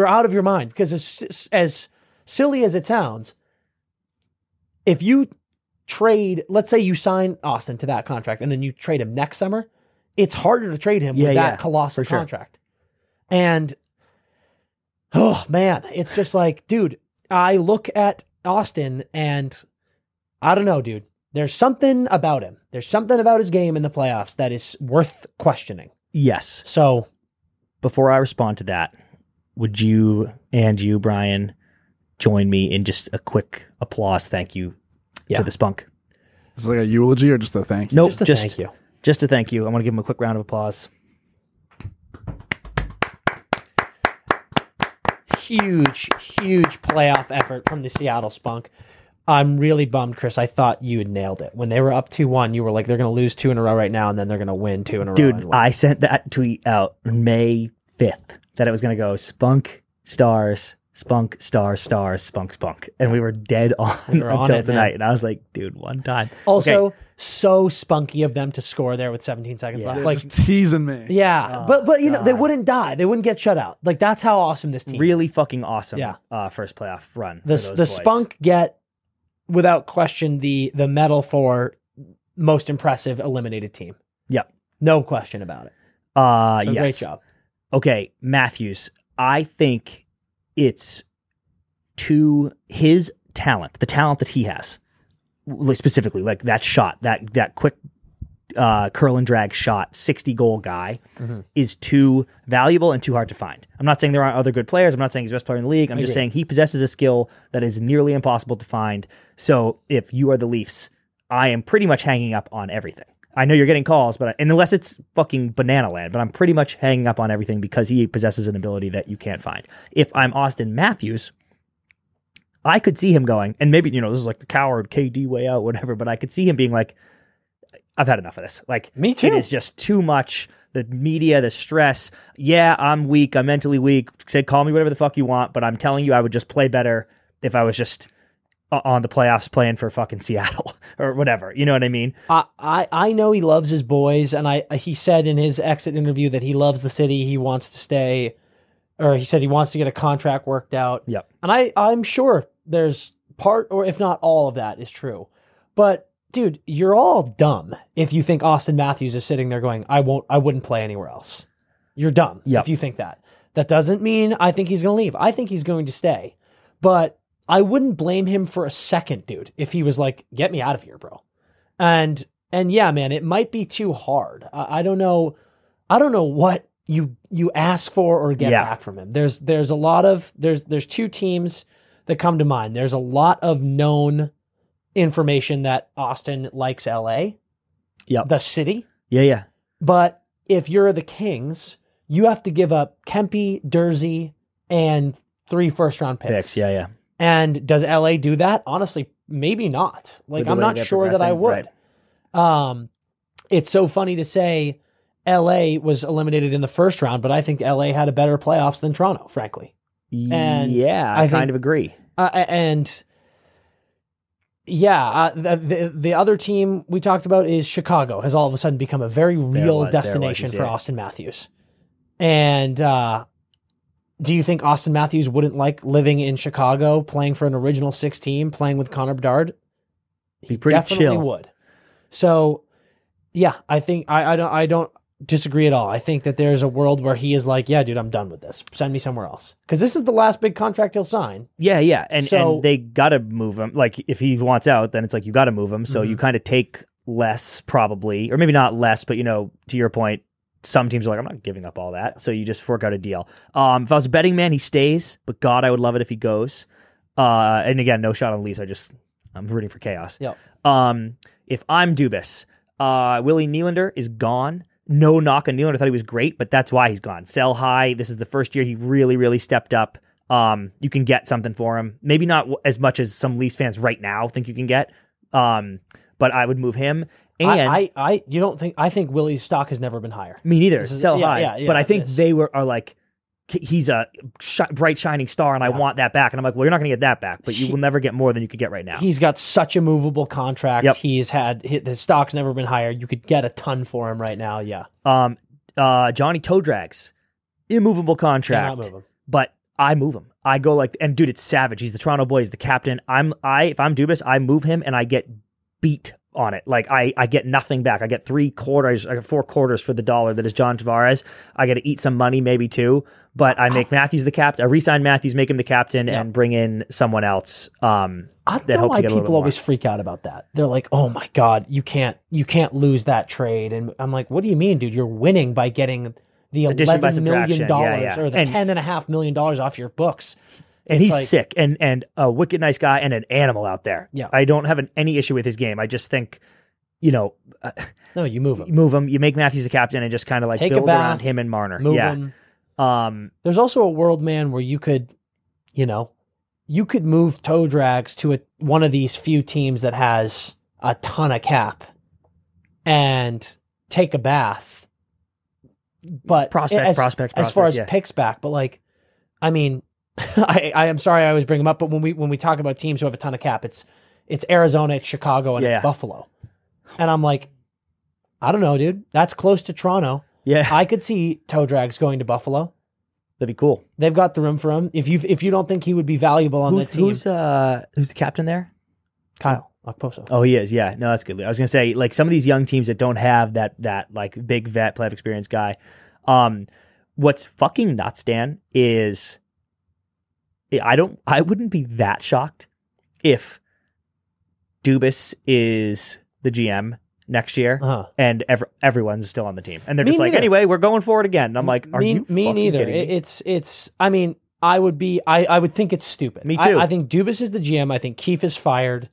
out of your mind. Because as silly as it sounds, if you trade, let's say you sign Austin to that contract and then you trade him next summer, it's harder to trade him with that colossal contract. And oh man, it's just like, dude, I look at Austin and I don't know, dude. There's something about him. There's something about his game in the playoffs that is worth questioning. Yes. So before I respond to that, would you and you, Brian, join me in just a quick applause thank you to the Spunk? Is it like a eulogy or just a thank you? Nope, just a thank you. Just a thank you. I want to give him a quick round of applause. Huge playoff effort from the Seattle Spunk. I'm really bummed, Chris. I thought you had nailed it. When they were up 2-1, you were like, they're going to lose 2 in a row right now, and then they're going to win 2 in a row. Dude, I sent that tweet out May 5th that it was going to go Spunk, stars, Spunk, stars, Spunk. And we were dead on until tonight. Man. And I was like, dude, one time. Also, so spunky of them to score there with 17 seconds left. Like, just teasing me. Yeah. But you know, they wouldn't die. They wouldn't get shut out. Like, that's how awesome this team really fucking awesome first playoff run. The Spunk get, without question, the medal for most impressive eliminated team. Yep. No question about it. Yes. Great job. Okay, Matthews. I think it's to his talent, the talent that he has, specifically, like that shot, that quick curl and drag shot, 60-goal guy is too valuable and too hard to find. I'm not saying there aren't other good players. I'm not saying he's the best player in the league. I'm just saying he possesses a skill that is nearly impossible to find. So if you are the Leafs, I am pretty much hanging up on everything. I know you're getting calls, and unless it's fucking banana land, but I'm pretty much hanging up on everything because he possesses an ability that you can't find. If I'm Austin Matthews, I could see him going, and maybe, this is like the coward KD way out, whatever, but I could see him being like, I've had enough of this. Like, me too. It is just too much. The media, the stress. Yeah, I'm weak. I'm mentally weak. Say, call me whatever the fuck you want, but I'm telling you, I would just play better if I was just on the playoffs playing for fucking Seattle or whatever. You know what I mean? I know he loves his boys, and he said in his exit interview that he loves the city. He wants to stay, or he said he wants to get a contract worked out. Yep. And I'm sure there's part, or if not all of that is true. But dude, you're all dumb if you think Austin Matthews is sitting there going, I wouldn't play anywhere else. You're dumb if you think that. That doesn't mean I think he's going to leave. I think he's going to stay. But I wouldn't blame him for a second, dude, if he was like, get me out of here, bro. And yeah, man, it might be too hard. I don't know what you ask for or get back from him. There's a lot of, there's 2 teams that come to mind. There's a lot of known information that Austin likes LA, the city. Yeah. But if you're the Kings, you have to give up Kempe, Dursey, and 3 first-round picks. Yeah. And does LA do that? Honestly, maybe not. Like, I'm not sure that I would. Right. It's so funny to say LA was eliminated in the first round, but I think LA had a better playoffs than Toronto, frankly. And yeah, I kind of agree. The other team we talked about is Chicago, has all of a sudden become a very real destination for Austin Matthews. And do you think Austin Matthews wouldn't like living in Chicago, playing for an original 6 team, playing with Connor Bedard? He definitely would. So, yeah, I think I don't disagree at all. I think that there's a world where he is like, yeah, dude, I'm done with this. Send me somewhere else. Because this is the last big contract he'll sign. Yeah. And they got to move him. Like, if he wants out, then it's like, you got to move him. So you kind of take less, probably, or maybe not less, but, to your point, some teams are like, I'm not giving up all that. So you just fork out a deal. If I was a betting man, he stays, but God, I would love it if he goes. And again, no shot on the Leafs. I'm rooting for chaos. Yep. If I'm Dubas, Willie Nylander is gone. No knock on Nylander. I thought he was great, but that's why he's gone. Sell high. This is the first year he really, really stepped up. You can get something for him. Maybe not as much as some Leafs fans right now think you can get, but I would move him. And I think Willie's stock has never been higher. Me neither. Sell high. But I think they are like, he's a bright shining star, and I want that back. And I'm like, well, you're not going to get that back, but you will never get more than you could get right now. He's got such a movable contract. Yep. His stock's never been higher. You could get a ton for him right now. Yeah. Johnny Todrags, immovable contract, move him. But I move him. I go like, and dude, it's savage. He's the Toronto boy. He's the captain. If I'm Dubas, I move him and I get beat on it. Like, I get nothing back. I get 3 quarters. I get 4 quarters for the dollar that is John Tavares. I got to eat some money, maybe 2. But I make Matthews the captain. I re-sign Matthews, make him the captain, and bring in someone else. I don't know why people always freak out about that. They're like, "Oh my God, you can't lose that trade." And I'm like, "What do you mean, dude? You're winning by getting the $11 million or the $10.5 million off your books." And he's sick and a wicked nice guy and an animal out there. Yeah. I don't have any issue with his game. I just think, no, you move him. You move him. You make Matthews the captain and just kind of like build around him and Marner. Move him. There's also a world, man, where you could move Todrags to one of these few teams that has a ton of cap and take a bath. But prospect. As far as picks back, but like, I mean, I am sorry I always bring them up, but when we talk about teams who have a ton of cap, it's Arizona, it's Chicago, and it's Buffalo. And I'm like, I don't know, dude. That's close to Toronto. Yeah. I could see Todrags going to Buffalo. That'd be cool. They've got the room for him. If you don't think he would be valuable on the team. Who's the captain there? Kyle Okposo. Oh, he is. Yeah. No, that's good. I was going to say, like, some of these young teams that don't have that like big vet playoff experience guy. What's fucking nuts, Dan, is I wouldn't be that shocked if Dubas is the GM next year and everyone's still on the team. And they're just like, anyway, we're going for it again. And I'm like, me neither. It's I mean, I would think it's stupid. Me too. I think Dubas is the GM. I think Keefe is fired.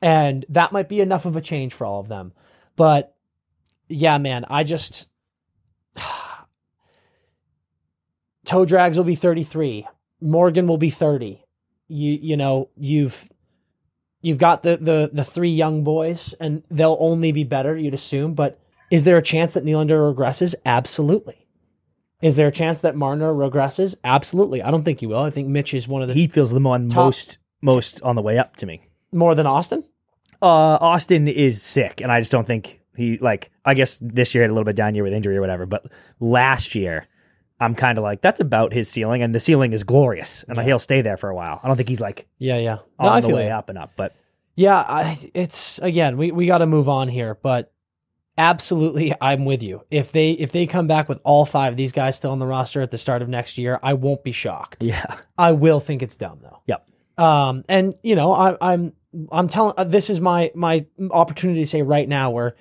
And that might be enough of a change for all of them. But yeah, man, Todrags will be 33. Morgan will be 30. You've got the 3 young boys, and they'll only be better, you'd assume. But is there a chance that Nylander regresses? Absolutely. Is there a chance that Marner regresses? Absolutely. I don't think he will. I think Mitch is one of the. He feels the most on the way up to me. More than Austin? Austin is sick, and I just don't think he I guess this year had a little bit down year with injury or whatever, but last year, I'm kind of like, that's about his ceiling, and the ceiling is glorious, and he'll stay there for a while. I don't think he's like on the way up and up, but it's again, we got to move on here, but absolutely, I'm with you. If they come back with all 5 of these guys still on the roster at the start of next year, I won't be shocked. Yeah, I will think it's dumb though. Yep. And I'm telling, this is my opportunity to say right now, where,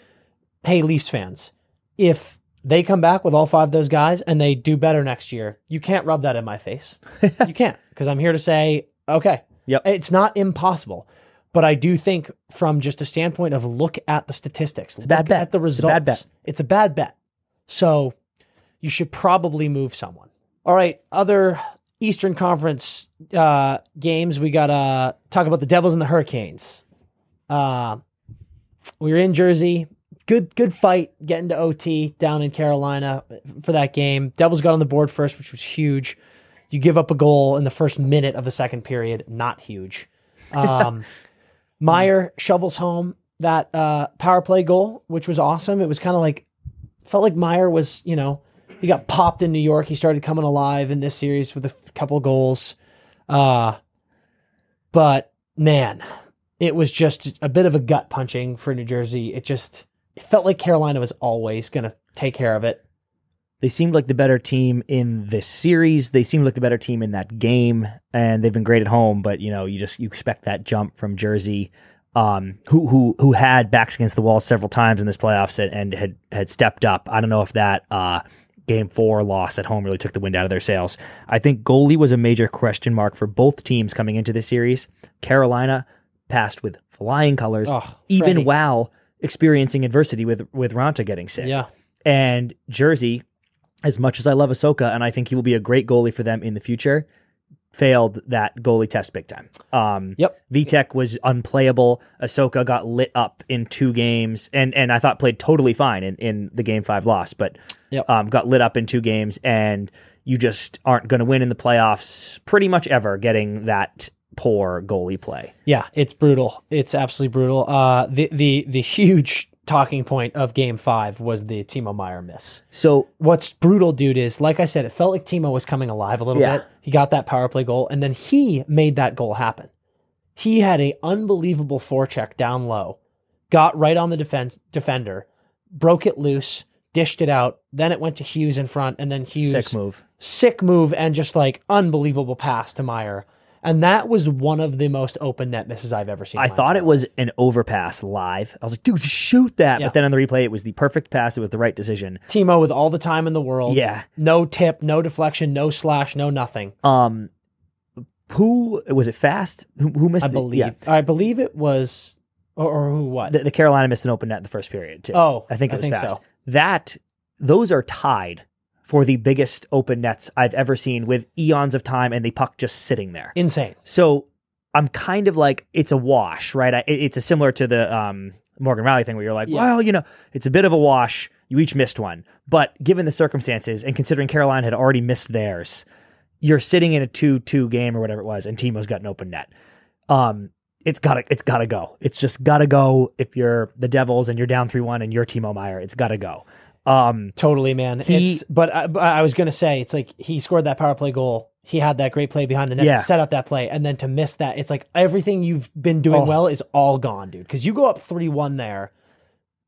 hey, Leafs fans, if they come back with all 5 of those guys and they do better next year, you can't rub that in my face. You can't, because I'm here to say, okay, it's not impossible. But I do think from just a standpoint of look at the statistics, it's a bad bet. At the results, it's a bad bet. So you should probably move someone. All right, other Eastern Conference games, we got to talk about the Devils and the Hurricanes. We were in Jersey. Good fight getting to OT down in Carolina for that game. Devils got on the board first, which was huge. You give up a goal in the first minute of the second period. Not huge. Meyer shovels home that power play goal, which was awesome. It was kind of like, felt like Meyer was, he got popped in New York. He started coming alive in this series with a couple goals. But man, it was just a bit of a gut punching for New Jersey. It felt like Carolina was always going to take care of it. They seemed like the better team in this series. They seemed like the better team in that game, and they've been great at home. But you expect that jump from Jersey, who had backs against the wall several times in this playoffs and had stepped up. I don't know if that Game 4 loss at home really took the wind out of their sails. I think goalie was a major question mark for both teams coming into this series. Carolina passed with flying colors, even while experiencing adversity with Ranta getting sick. Yeah. And Jersey, as much as I love Ahsoka, and I think he will be a great goalie for them in the future, failed that goalie test big time. Vitek was unplayable. Ahsoka got lit up in 2 games, and I thought played totally fine in the Game 5 loss, but got lit up in 2 games, and you just aren't going to win in the playoffs pretty much ever getting that poor goalie play. Yeah, it's brutal. It's absolutely brutal. The huge talking point of Game 5 was the Timo Meier miss. So what's brutal, dude, is, like I said, it felt like Timo was coming alive a little bit. He got that power play goal, and then he made that goal happen. He had an unbelievable forecheck down low, got right on the defender, broke it loose, dished it out, then it went to Hughes in front, and then Hughes... Sick move, and just like unbelievable pass to Meier. And that was one of the most open net misses I've ever seen. I thought it was an overpass live. I was like, dude, just shoot that. Yeah. But then on the replay, it was the perfect pass. It was the right decision. Timo with all the time in the world. Yeah. No tip, no deflection, no slash, no nothing. Who was it? Fast? Who missed? I believe it was, or who? What? The Carolina missed an open net in the first period too. Oh, I think it was Fast. So. Those are tied for the biggest open nets I've ever seen, with eons of time and the puck just sitting there. Insane. So I'm kind of like, it's a wash, right? It's similar to the Morgan Riley thing where you're like, well, it's a bit of a wash. You each missed one. But given the circumstances and considering Carolina had already missed theirs, you're sitting in a 2-2 game or whatever it was, and Timo's got an open net. It's gotta go. It's just gotta go. If you're the Devils and you're down 3-1 and you're Timo Meier, it's gotta go. Totally, man. But I was gonna say, it's like he scored that power play goal. He had that great play behind the net to set up that play, and then to miss that, it's like everything you've been doing well is all gone, dude. Because you go up 3-1 there,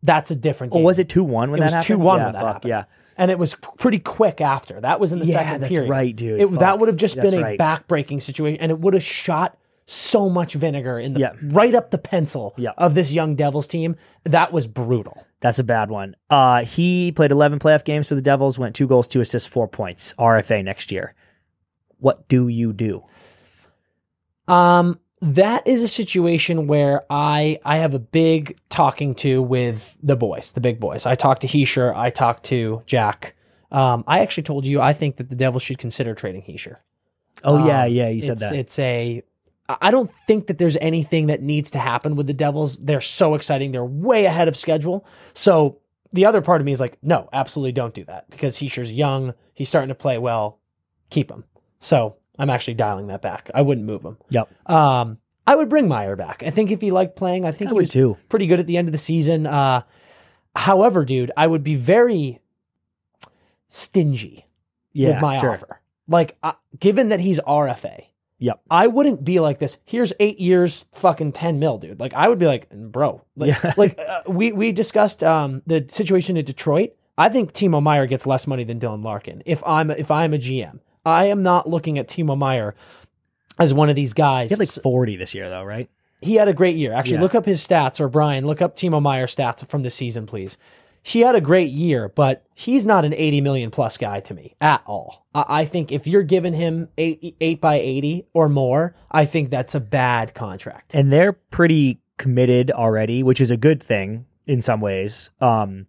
that's a different game. Was it 2-1 when that happened? It was 2-1 when that happened. Yeah. And it was pretty quick after. That was in the second period. That's right, dude. That would have just been a back-breaking situation, and it would have shot so much vinegar in right up the pencil of this young Devils team. That was brutal. That's a bad one. He played 11 playoff games for the Devils, went 2 goals, 2 assists, 4 points. RFA next year. What do you do? That is a situation where I have a big talking to with the boys, the big boys. I talked to Hischier. I talked to Jack. I actually told you I think that the Devils should consider trading Hischier. Oh, you said that. I don't think that there's anything that needs to happen with the Devils. They're so exciting. They're way ahead of schedule. So the other part of me is like, no, absolutely don't do that, because Hischier's young. He's starting to play well. Keep him. So I'm actually dialing that back. I wouldn't move him. Yep. I would bring Meier back. I think if he liked playing, I think he was too. Pretty good at the end of the season. However, dude, I would be very stingy with my offer. Like, given that he's RFA, I wouldn't be like this. Here's 8 years, fucking 10 mil, dude. Like, I would be like, bro. We discussed the situation in Detroit. I think Timo Meier gets less money than Dylan Larkin. If I'm a GM, I am not looking at Timo Meier as one of these guys. He had like 40 this year, though, right? He had a great year. Actually, look up his stats, or Brian, look up Timo Meier's stats from this season, please. He had a great year, but he's not an 80 million plus guy to me at all. I think if you're giving him 8 by 80 or more, I think that's a bad contract. And they're pretty committed already, which is a good thing in some ways. The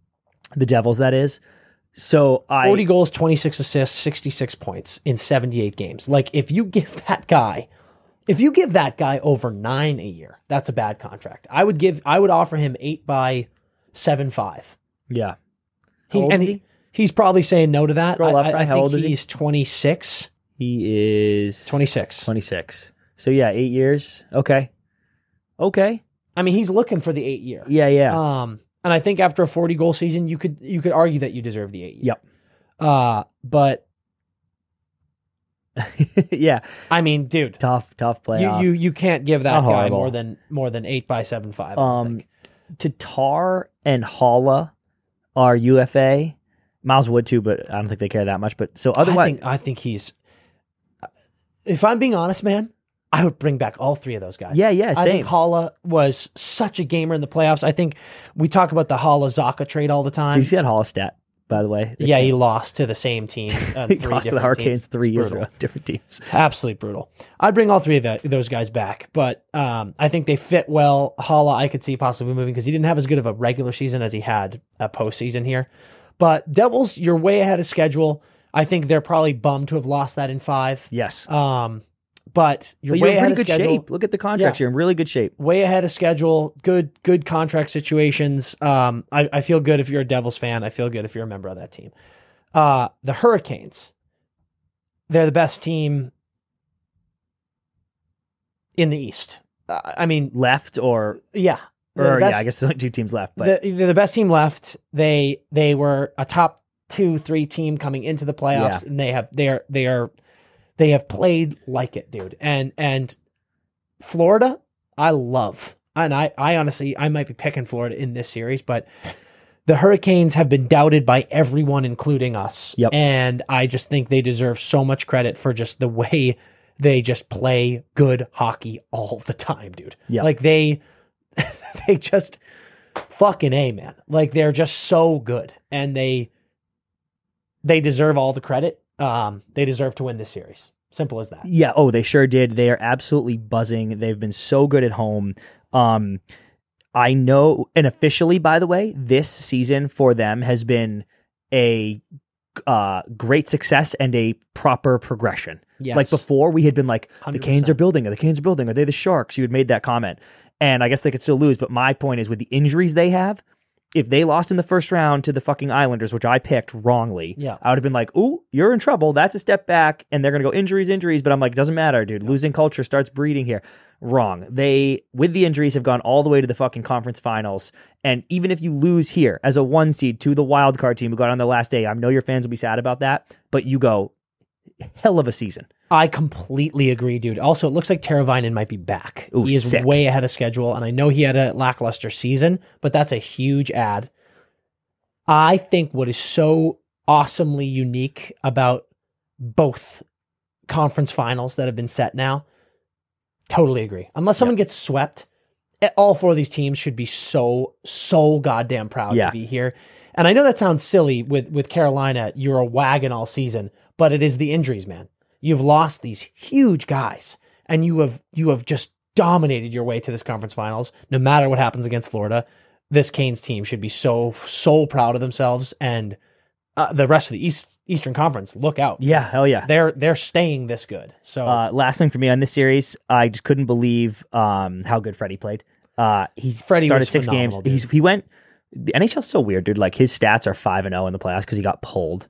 Devils, that is. So 40 goals, 26 assists, 66 points in 78 games. Like, if you give that guy over 9 a year, that's a bad contract. I would offer him 8 by 7.5. Yeah. He's probably saying no to that. I think old is he? He's 26. He is 26. 26. So yeah, 8 years. Okay. I mean, he's looking for the 8 year. Yeah. And I think after a 40 goal season, you could argue that you deserve the 8 year. Yep. But yeah. I mean, dude, tough playoff. You can't give that guy horrible. more than 8 by 7.5. Tatar and Holla are UFA. Miles Wood too, but I don't think they care that much. But so otherwise, I think he's. If I'm being honest, man, I would bring back all 3 of those guys. Yeah, same. I think Holla was such a gamer in the playoffs. I think we talk about the Holla-Zaka trade all the time. Did you see that Holla stat, by the way? Yeah, he lost to the same team. He lost to the Hurricanes 3 years ago. Different teams. Absolutely brutal. I'd bring all 3 of those guys back, but I think they fit well. Holla, I could see possibly moving because he didn't have as good of a regular season as he had a postseason here. But Devils, you're way ahead of schedule. I think they're probably bummed to have lost that in 5. Yes. But you're way ahead of schedule. Shape. Look at the contracts. You're in really good shape. Way ahead of schedule. Good contract situations. I feel good if you're a Devils fan. I feel good if you're a member of that team. The Hurricanes, they're the best team in the East. I mean, left or yeah, I guess there's only 2 teams left. But they're the best team left. They were a top 2-3 team coming into the playoffs, and they have played like it, dude. And Florida, I love. And I honestly, I might be picking Florida in this series, but the Hurricanes have been doubted by everyone, including us. Yep. And I just think they deserve so much credit for just the way they just play good hockey all the time, dude. Yep. Like they just fucking A, man. Like they're just so good, and they deserve all the credit. They deserve to win this series. Simple as that. Yeah. Oh, they sure did. They are absolutely buzzing. They've been so good at home. I know, and officially, by the way, this season for them has been a great success and a proper progression. Yes. Like before, we had been like, 100%. the Canes are building. Are they the Sharks? You had made that comment. And I guess they could still lose. But my point is, with the injuries they have, if they lost in the first round to the fucking Islanders, which I picked wrongly, I would have been like, ooh, you're in trouble. That's a step back. And they're going to go injuries. But I'm like, doesn't matter, dude. Losing culture starts breeding here. Wrong. They, with the injuries, have gone all the way to the fucking conference finals. And even if you lose here as a 1 seed to the wild card team who got on the last day, I know your fans will be sad about that, but you go, hell of a season. I completely agree, dude. Also, it looks like Teravainen might be back. Ooh, he is sick. way ahead of schedule, and I know he had a lackluster season, but that's a huge add. I think what is so awesomely unique about both conference finals that have been set now, totally agree. Unless someone gets swept, all 4 of these teams should be so goddamn proud to be here. And I know that sounds silly with Carolina, you're a wagon all season, but it is the injuries, man. You've lost these huge guys, and you have just dominated your way to this conference finals. No matter what happens against Florida, this Canes team should be so proud of themselves, and the rest of the Eastern Conference, look out. Yeah, hell yeah. They're staying this good. So last thing for me on this series, I just couldn't believe how good Freddie played. Freddie started 6 games. He went. The NHL's so weird, dude. Like his stats are 5-0 in the playoffs because he got pulled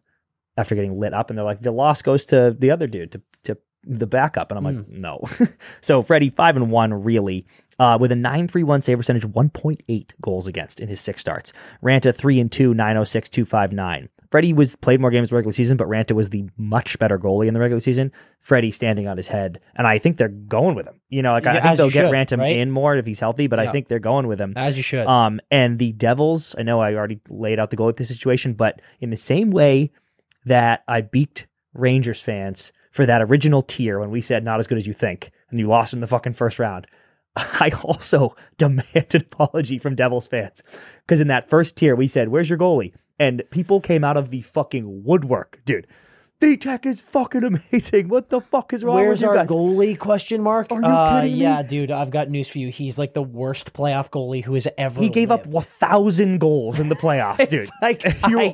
after getting lit up, and they're like, the loss goes to the other dude, to the backup. And I'm like, no. So Freddie, 5-1, really, with a 9.31 save percentage, 1.8 goals against in his 6 starts. Ranta, 3-2, 9.06, 2.59. Freddie played more games in the regular season, but Ranta was the much better goalie in the regular season. Freddie standing on his head, and I think they're going with him. You know, like I think they'll get Ranta in more if he's healthy, but I think they're going with him. As you should. And the Devils, I know I already laid out the goal with this situation, but in the same way that I beat Rangers fans for that original tier when we said not as good as you think, and you lost in the fucking first round, I also demand an apology from Devils fans. Because in that first tier, we said, where's your goalie? And people came out of the fucking woodwork, dude. VTech is fucking amazing. What the fuck is wrong Where's with you our guys? goalie? Question mark. Are you kidding me? Yeah, dude, I've got news for you. He's like the worst playoff goalie who has ever. He gave lived. up 1,000 goals in the playoffs, dude. Like,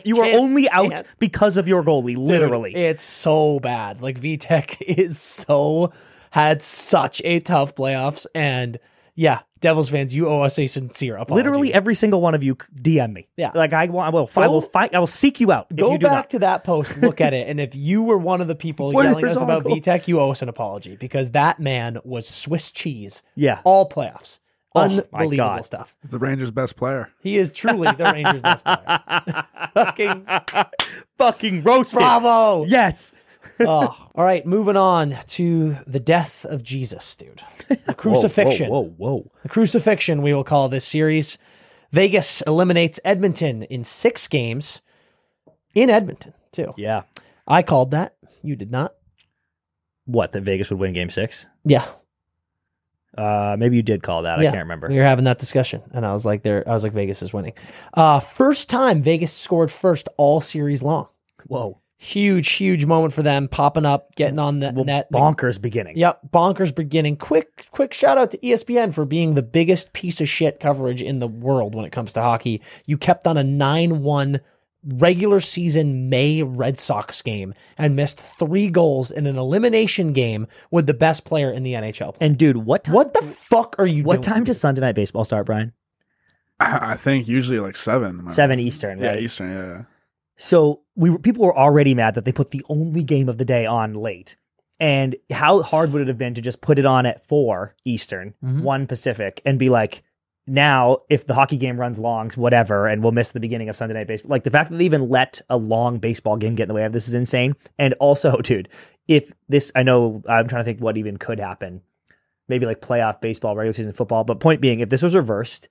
you were only out because of your goalie, literally. Dude, it's so bad. Like VTech had such a tough playoffs, and yeah, Devils fans, you owe us a sincere apology. Literally every single one of you DM me. Yeah, like I will seek you out. Go back to that post, look at it, and if you were one of the people yelling at us about VTech, you owe us an apology because that man was Swiss cheese. Yeah, all playoffs. Unbelievable stuff. He's the Rangers' best player. He is truly the Rangers' best player. fucking roasted. Bravo. Yes. All right, moving on to the death of Jesus, dude. The crucifixion. Whoa. The crucifixion, we will call this series. Vegas eliminates Edmonton in 6 games. In Edmonton, too. Yeah. I called that. You did not. What, that Vegas would win Game 6? Yeah. Maybe you did call that. Yeah. I can't remember. We were having that discussion, and I was like, Vegas is winning. First time Vegas scored first all series long. Whoa. Huge moment for them, popping up, getting on the net. Bonkers beginning. Yep, bonkers beginning. Quick shout out to ESPN for being the biggest piece of shit coverage in the world when it comes to hockey. You kept on a 9-1 regular season May Red Sox game and missed 3 goals in an elimination game with the best player in the NHL. And dude, what the fuck are you doing? What time does Sunday Night Baseball start, Brian? I think usually like 7. 7 Eastern, right? Yeah, Eastern, yeah. So people were already mad that they put the only game of the day on late. And how hard would it have been to just put it on at 4 Eastern, 1 Pacific, and be like, now, if the hockey game runs long, whatever, and we'll miss the beginning of Sunday Night Baseball. Like, the fact that they even let a long baseball game get in the way of this is insane. And also, dude, if this, I know, I'm trying to think what even could happen. Maybe like playoff baseball, regular season football. But point being, if this was reversed,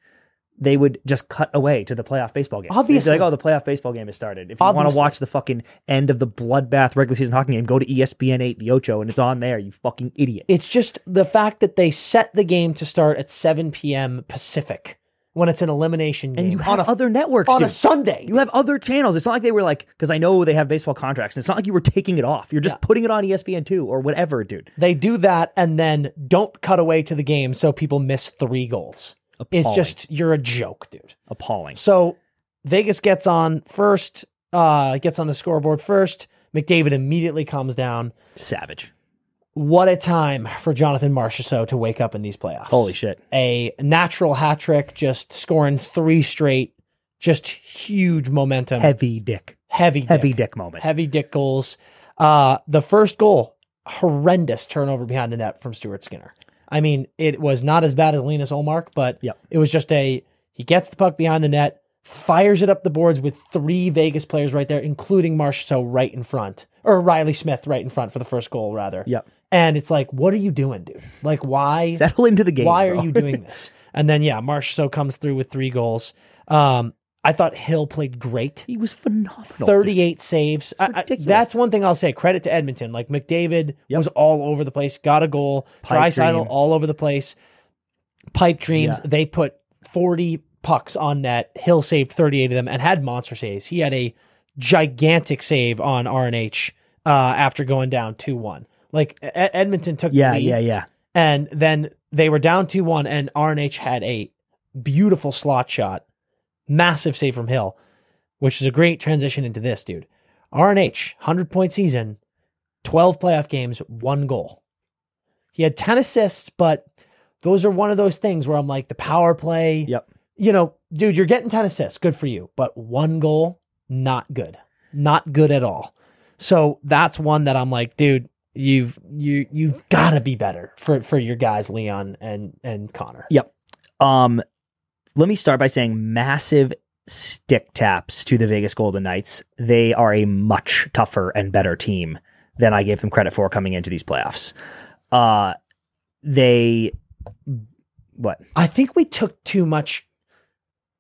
they would just cut away to the playoff baseball game. Obviously. They'd be like, oh, the playoff baseball game has started. If you want to watch the fucking end of the bloodbath regular season hockey game, go to ESPN 8, the Ocho, and it's on there, you fucking idiot. It's just the fact that they set the game to start at 7 p.m. Pacific when it's an elimination game. And you have other networks, on dude. a Sunday. You have other channels. It's not like they were like, because I know they have baseball contracts, and it's not like you were taking it off. You're just putting it on ESPN 2 or whatever, dude. They do that and then don't cut away to the game so people miss 3 goals. Appalling. It's just, you're a joke, dude. Appalling. So Vegas gets on first, gets on the scoreboard first. McDavid immediately comes down. Savage. What a time for Jonathan Marchessault to wake up in these playoffs. Holy shit. A natural hat trick, just scoring 3 straight, just huge momentum. Heavy dick moment. Heavy dick goals. The first goal, horrendous turnover behind the net from Stuart Skinner. I mean, it was not as bad as Linus Ullmark, but It was just he gets the puck behind the net, fires it up the boards with 3 Vegas players right there, including Marchessault right in front, or Riley Smith right in front for the first goal, rather. Yep. And it's like, what are you doing, dude? Like, why? Settle into the game, Why bro. are you doing this? And then, Marchessault comes through with 3 goals. I thought Hill played great. He was phenomenal. 38 saves. That's one thing I'll say. Credit to Edmonton. Like, McDavid was all over the place. Got a goal. Draisaitl all over the place. Pipe dreams. They put 40 pucks on net. Hill saved 38 of them and had monster saves. He had a gigantic save on RNH after going down 2-1. Like, Edmonton took the lead. Yeah. And then they were down 2-1, and RNH had a beautiful slot shot. Massive save from Hill, which is a great transition into this, dude. RNH, 100-point season, 12 playoff games, 1 goal. He had 10 assists, but those are one of those things where I'm like, the power play, dude, you're getting 10 assists, good for you, but 1 goal, not good. Not good at all. So that's one that I'm like, dude, you've got to be better for your guys, Leon and Connor. Yep. Let me start by saying massive stick taps to the Vegas Golden Knights. They are a much tougher and better team than I gave them credit for coming into these playoffs. What? I think we took too much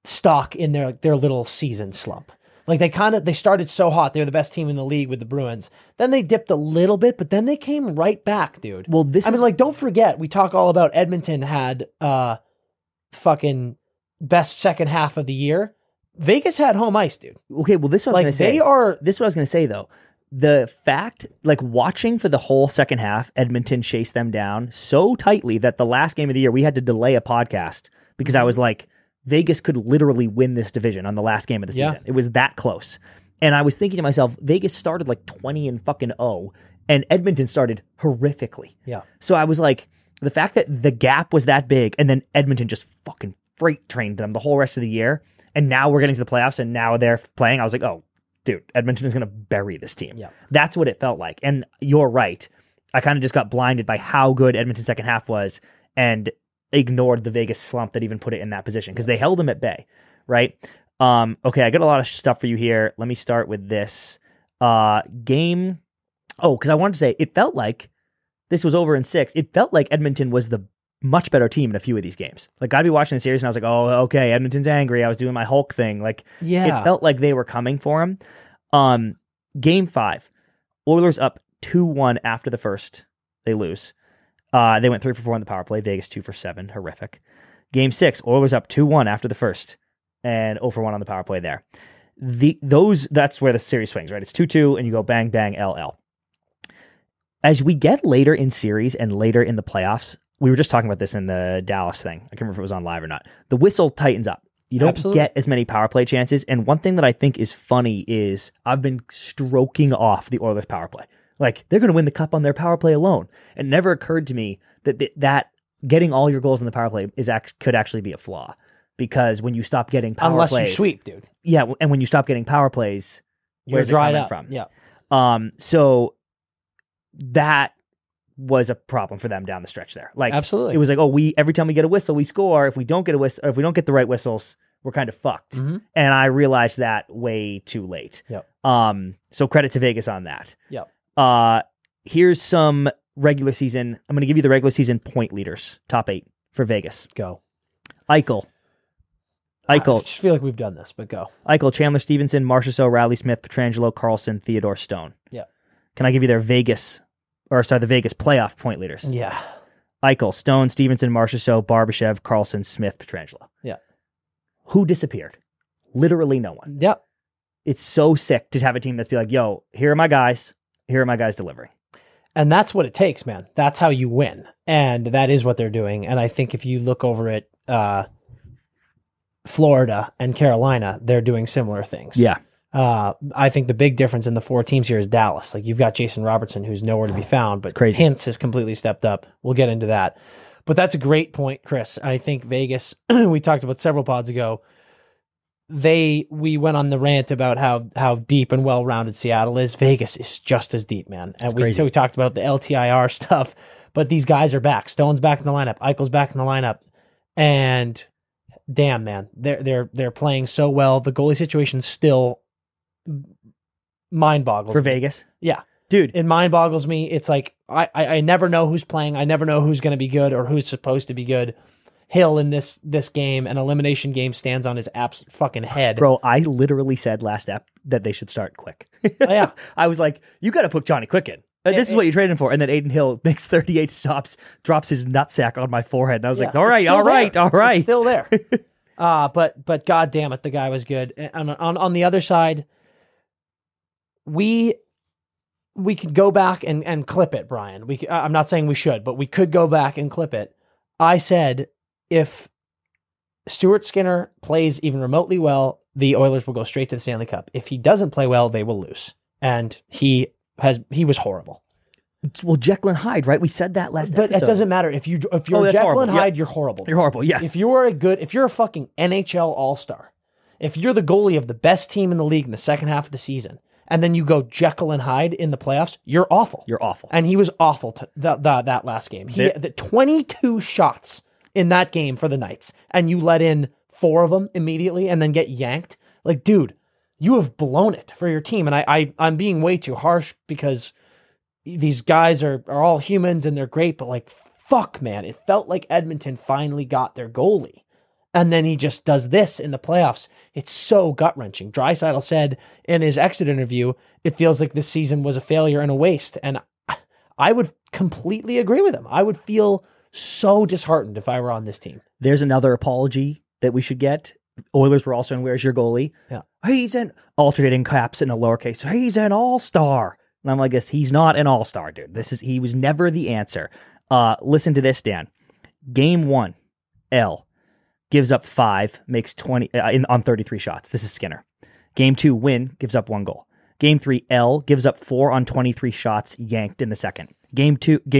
stock in their little season slump. Like they started so hot. They were the best team in the league with the Bruins. Then they dipped a little bit, but then they came right back, dude. Well, don't forget, we talk all about Edmonton had fucking best second half of the year. Vegas had home ice, dude. Okay, well, this is what I was going to say. This is what I was going to say, though. the fact, like watching for the whole second half, Edmonton chased them down so tightly that the last game of the year, we had to delay a podcast because I was like, Vegas could literally win this division on the last game of the season. It was that close. And I was thinking to myself, Vegas started like 20-0, and Edmonton started horrifically. Yeah. So I was like, the fact that the gap was that big, and then Edmonton just fucking freight trained them the whole rest of the year, and now we're getting to the playoffs, and now they're playing, I was like, oh, dude, Edmonton is going to bury this team. Yeah. That's what it felt like. And you're right. I kind of just got blinded by how good Edmonton's second half was and ignored the Vegas slump that even put it in that position because they held them at bay, right? Okay, I got a lot of stuff for you here. Let me start with this game. Oh, because I wanted to say, it felt like this was over in 6. It felt like Edmonton was the much better team in a few of these games. Like, I'd be watching the series and I was like, oh, okay, Edmonton's angry. I was doing my Hulk thing. Like, it felt like they were coming for him. Game 5, Oilers up 2-1 after the first. They lose. They went 3 for 4 on the power play. Vegas 2 for 7. Horrific. Game 6, Oilers up 2-1 after the first and 0 for 1 on the power play there. That's where the series swings, right? It's 2-2 and you go bang, bang, LL. As we get later in series and later in the playoffs, we were just talking about this in the Dallas thing. I can't remember if it was on live or not. The whistle tightens up. You don't get as many power play chances. And one thing that I think is funny is I've been stroking off the Oilers power play. Like, they're going to win the cup on their power play alone. It never occurred to me that getting all your goals in the power play could actually be a flaw. Because when you stop getting power plays... Unless you sweep, dude. Yeah, and when you stop getting power plays, where's it coming from? Yeah. So that was a problem for them down the stretch there. Like, absolutely. It was like, every time we get a whistle, we score. If we don't get a whistle, or if we don't get the right whistles, we're kind of fucked. Mm-hmm. And I realized that way too late. Yep. So credit to Vegas on that. Yep. Here's some regular season. I'm going to give you the regular season point leaders. Top 8 for Vegas. Go. Eichel. I just feel like we've done this, but go. Eichel, Chandler Stevenson, Marchessault, Riley Smith, Pietrangelo, Carlson, Theodore Stone. Yeah. Can I give you the Vegas playoff point leaders? Yeah. Eichel, Stone, Stevenson, Marchessault, Barbashev, Carlson, Smith, Pietrangelo. Yeah. Who disappeared? Literally no one. Yep. It's so sick to have a team that's be like, yo, here are my guys. Here are my guys delivering. And that's what it takes, man. That's how you win. And that is what they're doing. And I think if you look over at Florida and Carolina, they're doing similar things. Yeah. I think the big difference in the 4 teams here is Dallas. Like, you've got Jason Robertson, who's nowhere to be found, but Hintz has completely stepped up. We'll get into that. But that's a great point, Chris. I think Vegas, we talked about several pods ago, we went on the rant about how deep and well-rounded Seattle is. Vegas is just as deep, man. And we talked about the LTIR stuff, but these guys are back. Stone's back in the lineup. Eichel's back in the lineup. And damn, man, they're playing so well. The goalie situation still mind boggles for me. Vegas. Yeah. Dude, it mind boggles me. It's like I never know who's playing. I never know who's going to be good or who's supposed to be good. Hill in this game, an elimination game, stands on his absolute fucking head. Bro, I literally said last ep that they should start Quick. Oh, yeah. I was like, you got to put Johnny Quick in. This is what you traded for. And then Aiden Hill makes 38 stops, drops his nutsack on my forehead. And I was like, all right. It's still there. But God damn it, the guy was good. And on the other side, we could go back and clip it, Brian. I'm not saying we should, but we could go back and clip it. I said, if Stuart Skinner plays even remotely well, the Oilers will go straight to the Stanley Cup. If he doesn't play well, they will lose. And he was horrible. Well, Jekyll and Hyde, right? We said that last But episode. It doesn't matter. If you're Jekyll and Hyde, you're horrible. You're horrible, yes. If you're a fucking NHL All-Star, if you're the goalie of the best team in the league in the second half of the season, and then you go Jekyll and Hyde in the playoffs, you're awful. You're awful. And he was awful that last game. He had 22 shots in that game for the Knights, and you let in 4 of them immediately and then get yanked. Like, dude, you have blown it for your team. And I'm being way too harsh because these guys are all humans and they're great, but like, fuck, man, it felt like Edmonton finally got their goalie. And then he just does this in the playoffs. It's so gut-wrenching. Draisaitl said in his exit interview, it feels like this season was a failure and a waste. And I would completely agree with him. I would feel so disheartened if I were on this team. There's another apology that we should get. Oilers were also in Where's Your Goalie? Yeah. He's an alternating caps in a lowercase. He's an all-star. And I'm like this. He's not an all-star, dude. He was never the answer. Listen to this, Dan. Game 1, L gives up 5, makes 20 on 33 shots. This is Skinner. Game 2, Win gives up 1 goal. Game 3, L gives up 4 on 23 shots, yanked in the second. Game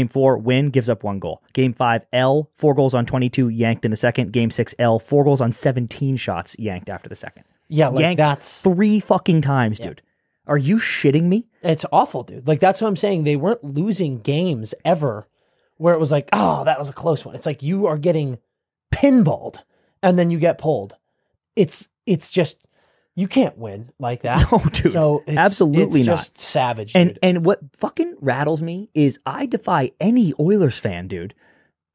4, Win gives up 1 goal. Game 5, L 4 goals on 22, yanked in the second. Game 6, L 4 goals on 17 shots, yanked after the second. Yeah, like yanked that's 3 fucking times, dude. Are you shitting me? It's awful, dude. Like that's what I'm saying. They weren't losing games ever where it was like, oh, that was a close one. It's like you are getting pinballed and then you get pulled. It's just you can't win like that. No, dude. So absolutely it's not. Just savage, dude. And what fucking rattles me is I defy any Oilers fan, dude,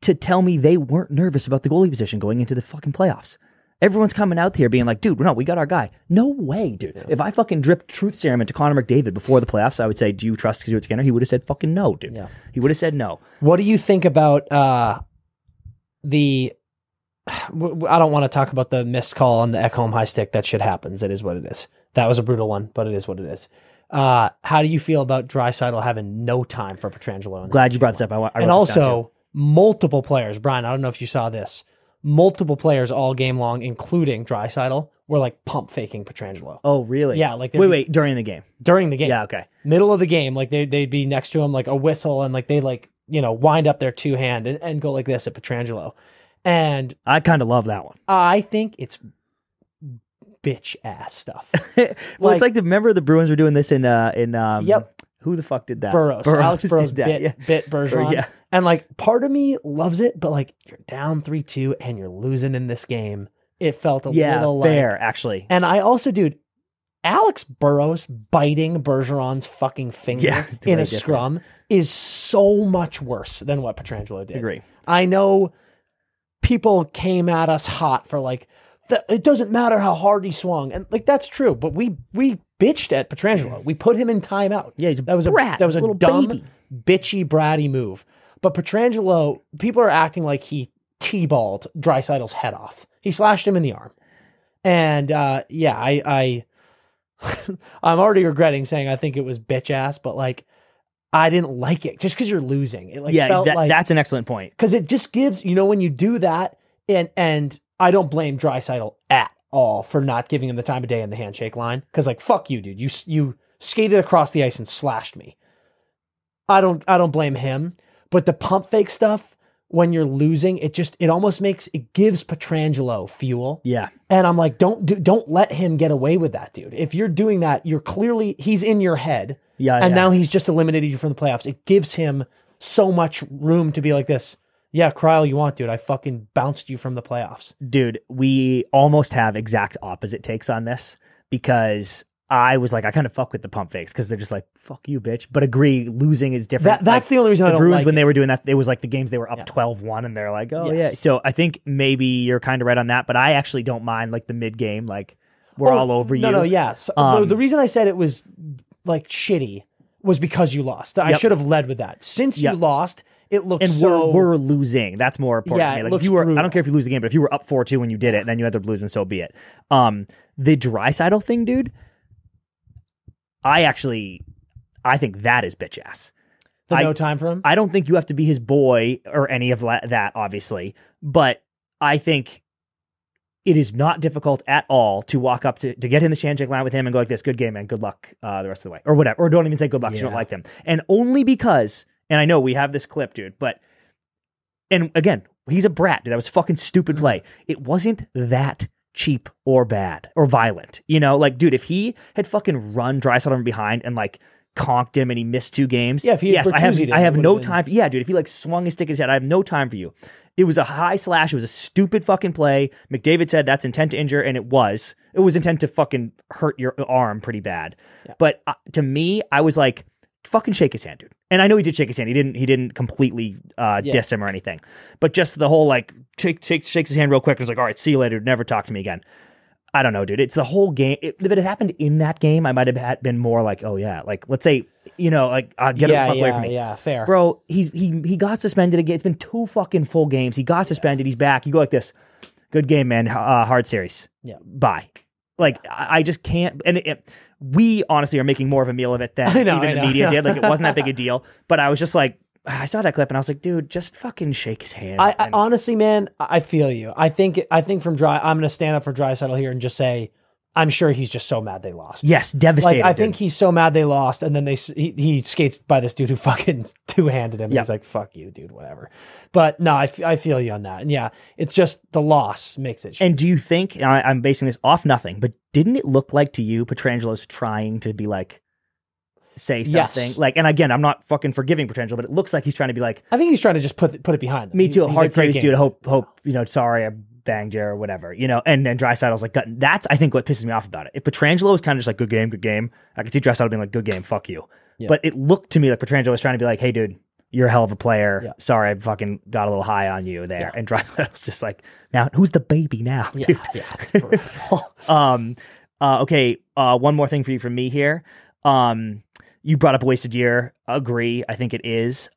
to tell me they weren't nervous about the goalie position going into the fucking playoffs. Everyone's coming out here being like, dude, no, we got our guy. No way, dude. Yeah. If I fucking dripped truth serum into Connor McDavid before the playoffs, I would say, do you trust Stuart Skinner? He would have said fucking no, dude. Yeah. He would have said no. What do you think about the... I don't want to talk about the missed call on the Ekholm high stick. That shit happens. It is what it is. That was a brutal one, but it is what it is. How do you feel about Draisaitl having no time for Pietrangelo? Glad you brought this up. I and also, multiple players, Brian, I don't know if you saw this, multiple players all game long, including Draisaitl, were like pump faking Pietrangelo. Oh, really? Yeah. Like wait, during the game? During the game. Yeah, okay. Middle of the game, like they'd be next to him, like a whistle, and like they like, wind up their two hand and go like this at Pietrangelo. And I kind of love that one. I think it's bitch ass stuff. Well, it's like remember the Bruins were doing this in yep. Who the fuck did that? Burroughs. Alex Burroughs bit Bergeron. Yeah. And like part of me loves it, but like you're down 3-2 and you're losing in this game. It felt a little fair, actually. And I also, dude, Alex Burroughs biting Bergeron's fucking finger in a scrum is so much worse than what Pietrangelo did. Agree. I know people came at us hot for like, it doesn't matter how hard he swung. And like, that's true. But we bitched at Pietrangelo. We put him in timeout. Yeah, that was a dumb, baby. bitchy, bratty move. But Pietrangelo, people are acting like he T-balled Draisaitl's head off. He slashed him in the arm. And I'm already regretting saying I think it was bitch ass, but like, I didn't like it just because you're losing. It like felt like that's an excellent point because it just gives when you do that, and I don't blame Draisaitl at all for not giving him the time of day in the handshake line because like fuck you, dude, you skated across the ice and slashed me. I don't blame him, but the pump fake stuff when you're losing, it almost gives Pietrangelo fuel. Yeah, and I'm like don't let him get away with that, dude. If you're doing that, he's in your head. Yeah, and now he's just eliminated you from the playoffs. It gives him so much room to be like this. Yeah, cry all you want, dude. I fucking bounced you from the playoffs. Dude, we almost have exact opposite takes on this because I was like, I kind of fuck with the pump fakes because they're just like, fuck you, bitch. But agree, losing is different. That's the only reason I don't Bruins, like when they were doing that, it was like the games they were up 12-1 and they're like, oh, yeah. So I think maybe you're kind of right on that, but I actually don't mind like the mid-game, like we're all over you. No, yeah. So, the reason I said it was like shitty was because you lost. I should have led with that. Since you lost, it looks we're losing. That's more important to me. Like if you were, I don't care if you lose the game, but if you were up 4-2 when you did it, and then you ended up losing, so be it. The Draisaitl thing, dude. I think that is bitch ass. No time for him. I don't think you have to be his boy or any of that, obviously, but I think it is not difficult at all to walk up to get in the handshake line with him and go like this, good game, man, good luck the rest of the way. Or whatever. Or don't even say good luck, you don't like them. And only because, and I know we have this clip, dude, but, and again, he's a brat, dude. That was a fucking stupid play. It wasn't that cheap or bad or violent. Like, dude, if he had fucking run Draisaitl from behind and like conked him and he missed 2 games. Yeah, if he I have no time. Yeah, dude, if he like swung his stick in his head, I have no time for you. It was a high slash. It was a stupid fucking play. McDavid said that's intent to injure, and it was. It was intent to fucking hurt your arm pretty bad. Yeah. But to me, I was like, fucking shake his hand, dude. And I know he did shake his hand. He didn't completely diss him or anything. But just the whole like shakes his hand real quick. And was like, all right, see you later. Never talk to me again. I don't know, dude. It's the whole game. If it had happened in that game, I might have been more like, oh yeah, like let's say, like get the fuck away from me. Yeah, fair, bro. He got suspended again. It's been 2 fucking full games. He got suspended. He's back. You go like this. Good game, man. Hard series. Yeah. Bye. Like I just can't. And we honestly are making more of a meal of it than the media did. Like, it wasn't that big a deal. But I was just like, I saw that clip and I was like, dude, just fucking shake his hand. I honestly, man, I feel you. I think from Dry, I'm going to stand up for Draisaitl here and just say, I'm sure he's just so mad they lost. Yes, devastated. Like, I think he's so mad they lost, and then he skates by this dude who fucking two-handed him. And he's like, fuck you, dude, whatever. But no, I feel you on that. And yeah, it's just the loss makes it. And do you think, I'm basing this off nothing, but didn't it look like to you Petrangelo's trying to be like, say something? Yes. Like, and again, I'm not fucking forgiving Petrangelo, but it looks like he's trying to be like, I think he's trying to just put it behind them. Me too. Hard series, dude. Hope, sorry, I banged you or whatever, and then Draisaitl's like, that's, I think, what pisses me off about it. If Petrangelo was kind of just like, good game, I could see Draisaitl being like, good game, fuck you. Yeah. But it looked to me like Petrangelo was trying to be like, hey, dude, you're a hell of a player. Yeah. Sorry, I fucking got a little high on you there. Yeah. And Draisaitl's just like, now, who's the baby now, dude? Yeah, that's brutal. Okay, one more thing for you from me here. You brought up a wasted year. Agree. I think it is.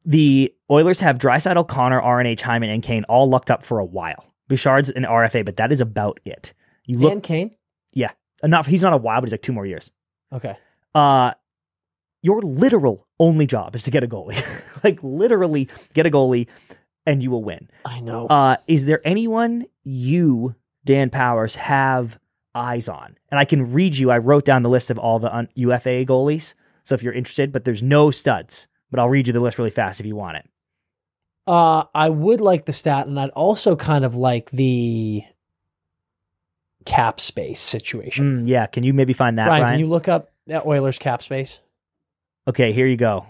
The Oilers have Draisaitl, Connor, RNH, Hyman, and Kane all locked up for a while. Bouchard's an RFA, but that is about it. And Kane? Yeah. He's not a while, but he's like 2 more years. Okay. Your literal only job is to get a goalie. Like, literally get a goalie, and you will win. I know. Is there anyone you, Dan Powers, have eyes on? And I can read you. I wrote down the list of all the UFA goalies, so if you're interested, but there's no studs. But I'll read you the list really fast if you want it. I would like the stat, and I'd also kind of like the cap space situation. Yeah, can you maybe find that, Ryan? Can you look up that Oilers cap space? Okay, here you go.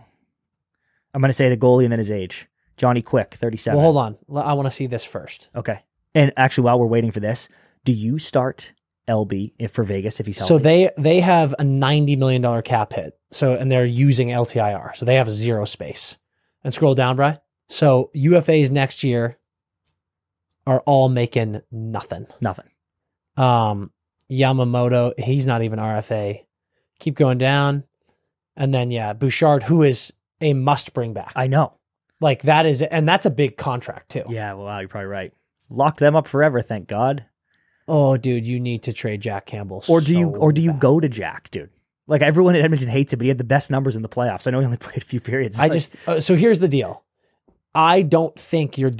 I'm going to say the goalie and then his age. Johnny Quick, 37. Well, hold on. I want to see this first. Okay. And actually, while we're waiting for this, do you start LB for Vegas if he's healthy? So they have a $90 million cap hit. And they're using LTIR. So they have 0 space. And scroll down, Bri. So UFAs next year are all making nothing. Nothing. Yamamoto, he's not even RFA. Keep going down. And then, Bouchard, who is a must bring back. I know. Like, that is, and that's a big contract too. Yeah, well, you're probably right. Lock them up forever, thank God. Oh, dude, you need to trade Jack Campbell. Or do you go to Jack, dude? Like, everyone at Edmonton hates it, but he had the best numbers in the playoffs. I know he only played a few periods. So here's the deal. I don't think you're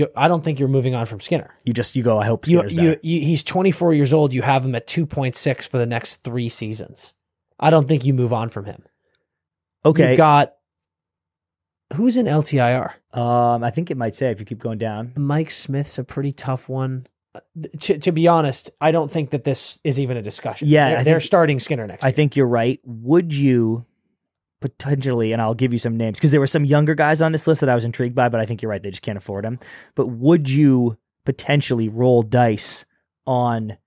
moving on from Skinner. You go, I hope Skinner's better. He's 24 years old. You have him at 2.6 for the next 3 seasons. I don't think you move on from him. Okay. You've got, who's in LTIR? I think it might say if you keep going down. Mike Smith's a pretty tough one. To be honest, I don't think that this is even a discussion. Yeah, they're starting Skinner next year. I think you're right. Would you potentially, and I'll give you some names, because there were some younger guys on this list that I was intrigued by, but I think you're right. They just can't afford them. But would you potentially roll dice on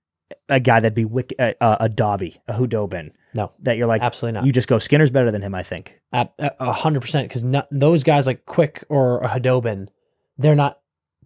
a guy that'd be a Dobby, a Hudobin? No. That you're like, absolutely not. You just go, Skinner's better than him, I think. 100%, because those guys like Quick or a Hudobin, they're not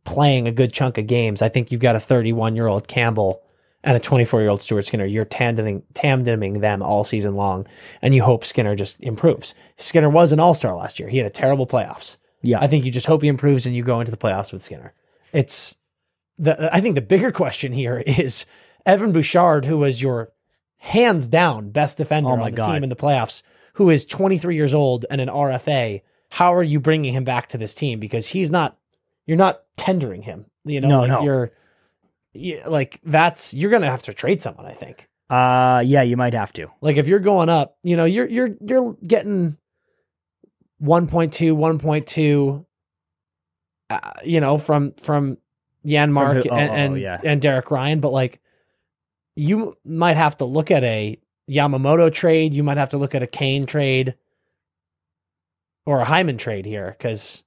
playing a good chunk of games. I think you've got a 31-year-old Campbell and a 24-year-old Stuart Skinner. You're tandeming them all season long, and you hope Skinner just improves. Skinner was an all-star last year. He had a terrible playoffs. Yeah, I think you just hope he improves and you go into the playoffs with Skinner. I think the bigger question here is Evan Bouchard, who was your hands down best defender on the team in the playoffs, who is 23 years old and an RFA. How are you bringing him back to this team? Because you're not tendering him. No. You're going to have to trade someone, I think. Yeah, you might have to. Like, if you're going up, you're getting 1.2, from Janmark and Derek Ryan, but like, you might have to look at a Yamamoto trade. You might have to look at a Kane trade or a Hyman trade here, because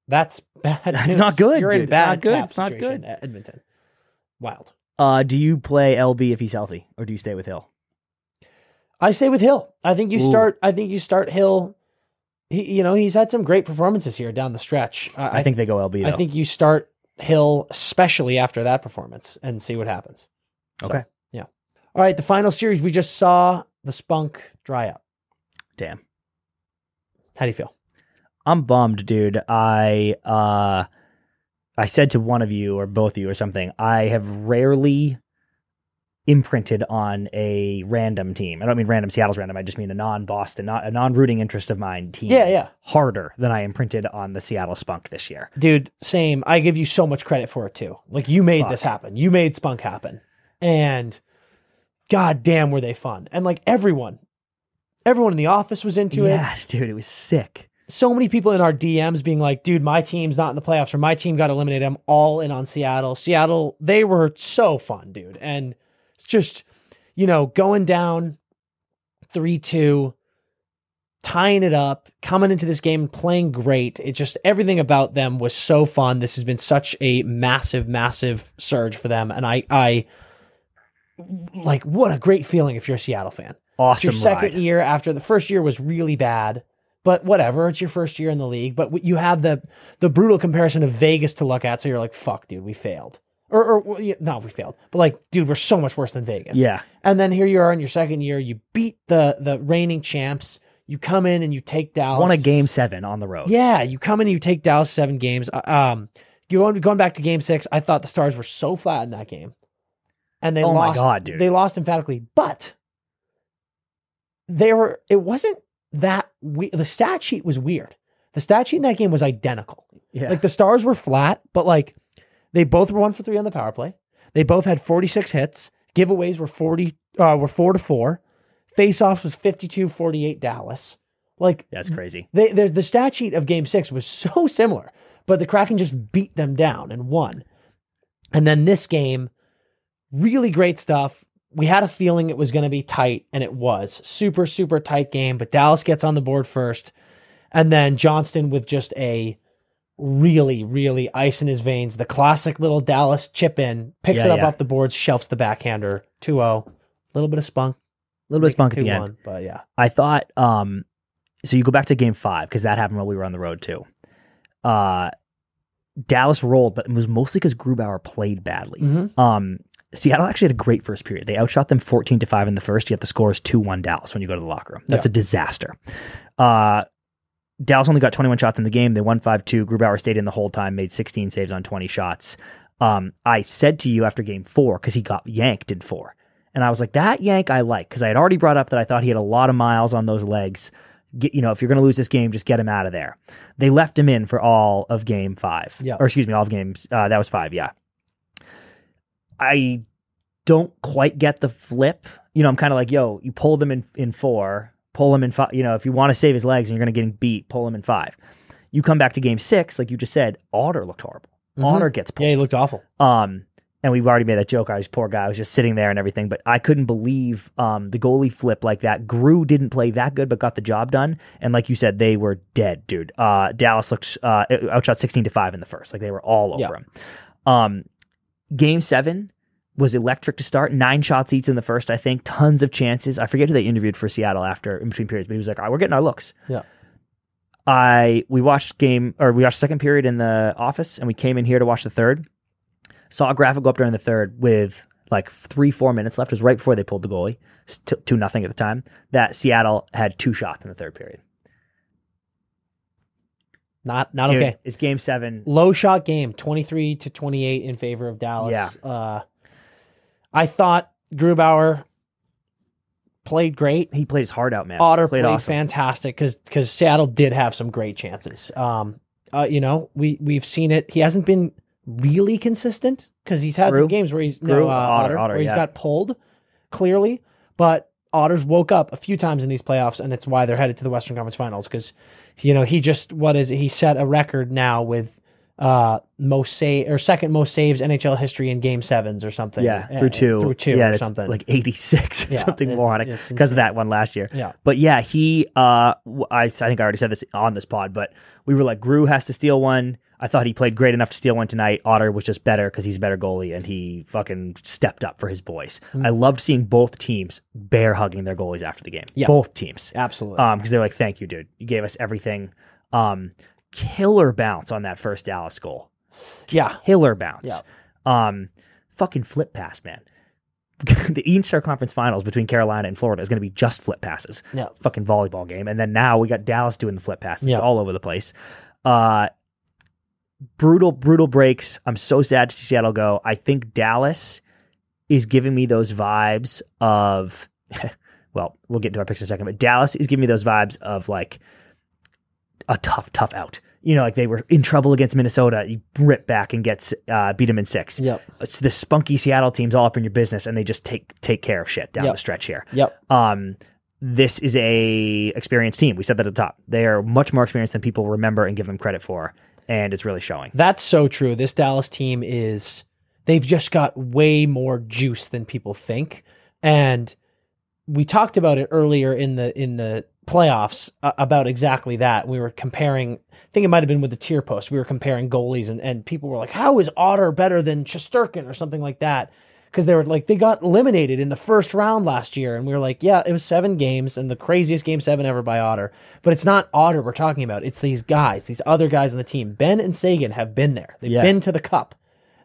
that's bad. That's not good. You're in bad. It's not good. At Edmonton. Wild. Do you play LB if he's healthy, or do you stay with Hill? I stay with Hill. I think you start Hill. He's had some great performances here down the stretch. I think they go LB, though. I think you start Hill, especially after that performance, and see what happens. Okay. So, yeah. All right. The final series, we just saw the Spunk dry up. Damn. How do you feel? I'm bummed, dude. I said to one of you or both of you or something, I have rarely imprinted on a random team. I don't mean random, Seattle's random. I just mean a non-Boston, not a non-rooting interest of mine team. Yeah. Harder than I imprinted on the Seattle Spunk this year. Dude, same. I give you so much credit for it too. Like, you made this happen. You made Spunk happen. And god damn were they fun. And like everyone in the office was into it. Yeah, dude, it was sick. So many people in our DMs being like, dude, my team's not in the playoffs, or my team got eliminated. I'm all in on Seattle. Seattle, they were so fun, dude. And it's just, going down 3-2, tying it up, coming into this game, playing great. It just, everything about them was so fun. This has been such a massive, massive surge for them. And I like, what a great feeling if you're a Seattle fan. Awesome. It's your second year after the first year was really bad. But whatever, it's your first year in the league. But you have the brutal comparison of Vegas to look at, so you're like, fuck, dude, we failed. No, we failed. But like, dude, we're so much worse than Vegas. Yeah. And then here you are in your second year, you beat the reigning champs, you come in and you take Dallas. Won a Game 7 on the road. Yeah, you come in and you take Dallas 7 games. Going back to Game 6, I thought the Stars were so flat in that game. And they lost. Oh my God, dude. They lost emphatically. But it wasn't that the stat sheet was weird. The stat sheet in that game was identical. Yeah. Like, the Stars were flat, but like they both were 1 for 3 on the power play. They both had 46 hits. Giveaways were 4-4. Faceoffs was 52-48 Dallas. Like, that's crazy. The stat sheet of Game 6 was so similar, but the Kraken just beat them down and won. And then this game, really great stuff. We had a feeling it was going to be tight, and it was. Super, super tight game, but Dallas gets on the board first. And then Johnston with just a really, really ice in his veins. The classic little Dallas chip in, picks it up off the boards, shelves the backhander, 2-0. A little bit of spunk. A little bit of spunk at the end. But yeah. I thought, so you go back to Game 5, because that happened while we were on the road too. Dallas rolled, but it was mostly because Grubauer played badly. Mm-hmm. Seattle actually had a great first period. They outshot them 14-5 in the first, yet the score is 2-1 Dallas when you go to the locker room. That's a disaster. Dallas only got 21 shots in the game. They won 5-2. Grubauer stayed in the whole time, made 16 saves on 20 shots. I said to you after Game 4, because he got yanked in 4, and I was like, that yank I like, because I had already brought up that I thought he had a lot of miles on those legs. If you're going to lose this game, just get him out of there. They left him in for all of Game 5. Yeah. Or excuse me, all of games. That was 5, yeah. I don't quite get the flip. I'm kind of like, you pulled him in 4, pull him in 5. If you want to save his legs and you're going to get beat, pull him in 5. You come back to Game 6, like you just said, Otter looked horrible. Mm-hmm. Otter gets pulled. Yeah, he looked awful. And we've already made that joke. Poor guy was just sitting there and everything, but I couldn't believe the goalie flip like that. Gru didn't play that good, but got the job done. And like you said, they were dead, dude. Dallas looked outshot 16-5 in the first. Like, they were all over him. Game 7 was electric to start. 9 shots each in the first, I think. Tons of chances. I forget who they interviewed for Seattle after, in between periods, but he was like, all right, we're getting our looks. Yeah. We watched the second period in the office, and we came in here to watch the third. Saw a graphic go up during the third with like 3-4 minutes left. It was right before they pulled the goalie. 2-0 at the time. That Seattle had 2 shots in the third period. Not Dude, okay. It's Game 7. Low shot game, 23-28 in favor of Dallas. Yeah. I thought Grubauer played great. He played his heart out, man. Otter played awesome. Fantastic because Seattle did have some great chances. We've seen it. He hasn't been really consistent because he's had some games where he's Otter, where he's got pulled clearly, but Otter's woke up a few times in these playoffs, and it's why they're headed to the Western Conference Finals because he set a record now with second most saves NHL history in Game 7s or something. Yeah, through two or something like 86 or something moronic because of that one last year. Yeah, but yeah, he I think I already said this on this pod, but we were like, Gru has to steal one. I thought he played great enough to steal one tonight. Otter was just better because he's a better goalie, and he fucking stepped up for his boys. I loved seeing both teams bear hugging their goalies after the game. Yeah. Both teams. Absolutely. Because they're like, thank you, dude. You gave us everything. Killer bounce on that first Dallas goal. Killer bounce. Yeah. Fucking flip pass, man. The Eastern Conference Finals between Carolina and Florida is going to be just flip passes. Yeah. It's a fucking volleyball game. And then now we got Dallas doing the flip passes. It's all over the place. Brutal breaks. I'm so sad to see Seattle go. I think Dallas is giving me those vibes of, well, we'll get into our picks in a second, but Dallas is giving me those vibes of like a tough out. Like they were in trouble against Minnesota. You rip back and beat them in 6. Yep. It's the spunky Seattle team's all up in your business, and they just take care of shit down the stretch here. Yep. This is a experienced team. We said that at the top. They are much more experienced than people remember and give them credit for, and it's really showing. That's so true. This Dallas team they've just got way more juice than people think, and we talked about it earlier in the playoffs about exactly that. We were comparing, I think it might have been with the tier post, we were comparing goalies and people were like, how is Otter better than Shesterkin or something like that? Because they were like, they got eliminated in the first round last year. And we were like, yeah, it was 7 games and the craziest game 7 ever by Otter. But it's not Otter we're talking about. It's these guys, these other guys on the team. Ben and Sagan have been there. They've been to the Cup.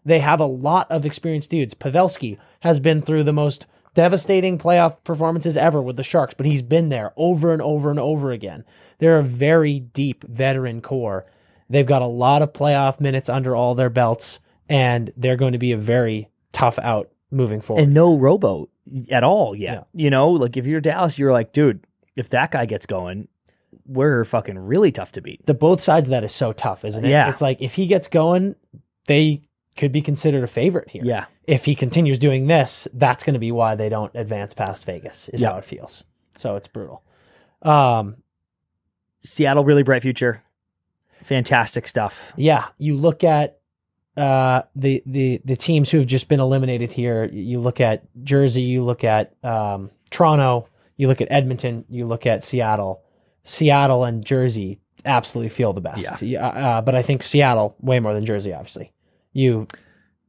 They have a lot of experienced dudes. Pavelski has been through the most devastating playoff performances ever with the Sharks, but he's been there over and over and over again. They're a very deep veteran core. They've got a lot of playoff minutes under all their belts, and they're going to be a very tough out moving forward. And no rowboat at all yet. Yeah. Like if you're Dallas, you're like, dude, if that guy gets going, we're fucking really tough to beat. The both sides of that is so tough, isn't it? Yeah. It's like if he gets going, they could be considered a favorite here. Yeah. If he continues doing this, that's going to be why they don't advance past Vegas, is how it feels. So it's brutal. Seattle, really bright future. Fantastic stuff. Yeah. You look at the teams who have just been eliminated here. You look at Jersey, you look at Toronto, you look at Edmonton, you look at Seattle. Seattle and Jersey absolutely feel the best. Yeah. But I think Seattle way more than Jersey, obviously.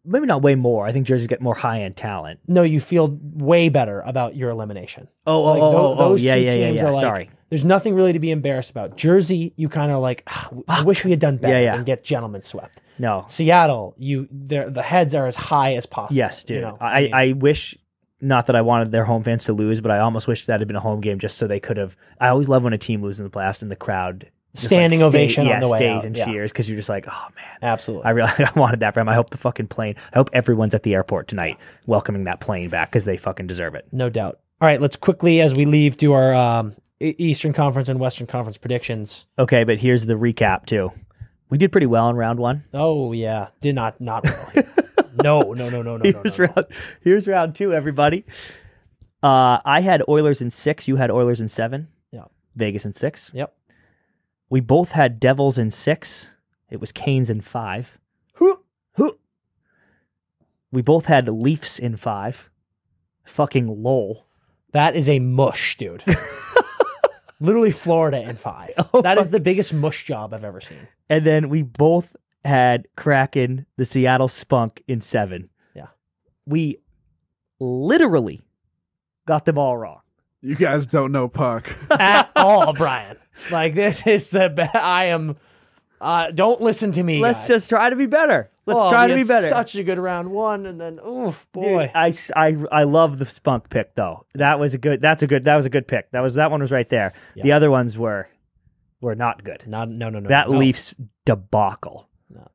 Maybe not way more. I think Jersey's got more high-end talent. No, you feel way better about your elimination. Those two teams yeah. are like, Sorry. There's nothing really to be embarrassed about. Jersey, you kind of like, I wish we had done better and get gentlemen swept. No. Seattle, the heads are as high as possible. Yes, dude. I wish, not that I wanted their home fans to lose, but I almost wish that had been a home game just so they could have. I always love when a team loses in the playoffs and the crowd standing ovation on the way stays out. And cheers because you're just like, oh man, absolutely. I wanted that for him. I hope the fucking plane. I hope everyone's at the airport tonight welcoming that plane back because they fucking deserve it. No doubt. All right, let's quickly as we leave do our Eastern Conference and Western Conference predictions. Okay, but here's the recap too. We did pretty well in round 1. Oh yeah, did not really. No. Here's round 2, everybody. I had Oilers in 6. You had Oilers in 7. Yeah. Vegas in 6. Yep. We both had Devils in 6. It was Canes in 5. We both had Leafs in 5. Fucking lol. That is a mush, dude. Literally Florida in 5. That is the biggest mush job I've ever seen. And then we both had Kraken, the Seattle Spunk, in 7. Yeah. We literally got them all wrong. You guys don't know puck. At all, Brian. Like, this is the best. I am... don't listen to me, Let's guys. Just try to be better. Let's try to be better. Such a good round 1, and then, oof, boy. Dude, I love the Spunk pick, though. That was a good pick. That one was right there. Yeah. The other ones were not good. No. That Leafs debacle. No.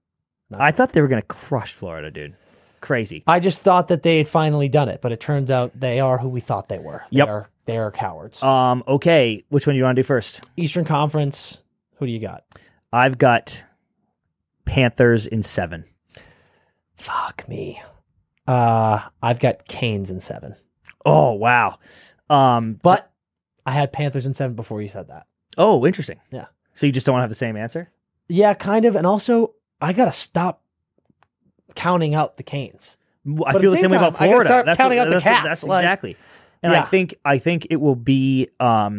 I thought they were going to crush Florida, dude. Crazy. I just thought that they had finally done it, but it turns out they are who we thought they were. They are cowards. Okay, which one do you want to do first? Eastern Conference. Who do you got? I've got Panthers in 7. Fuck me. I've got Canes in 7. Oh, wow. But I had Panthers in 7 before you said that. Oh, interesting. Yeah. So you just don't want to have the same answer? Yeah, kind of. And also, I got to stop counting out the Canes. I feel the same way about Florida. I start counting out the Cats. That's exactly. And yeah. I think it will be wow,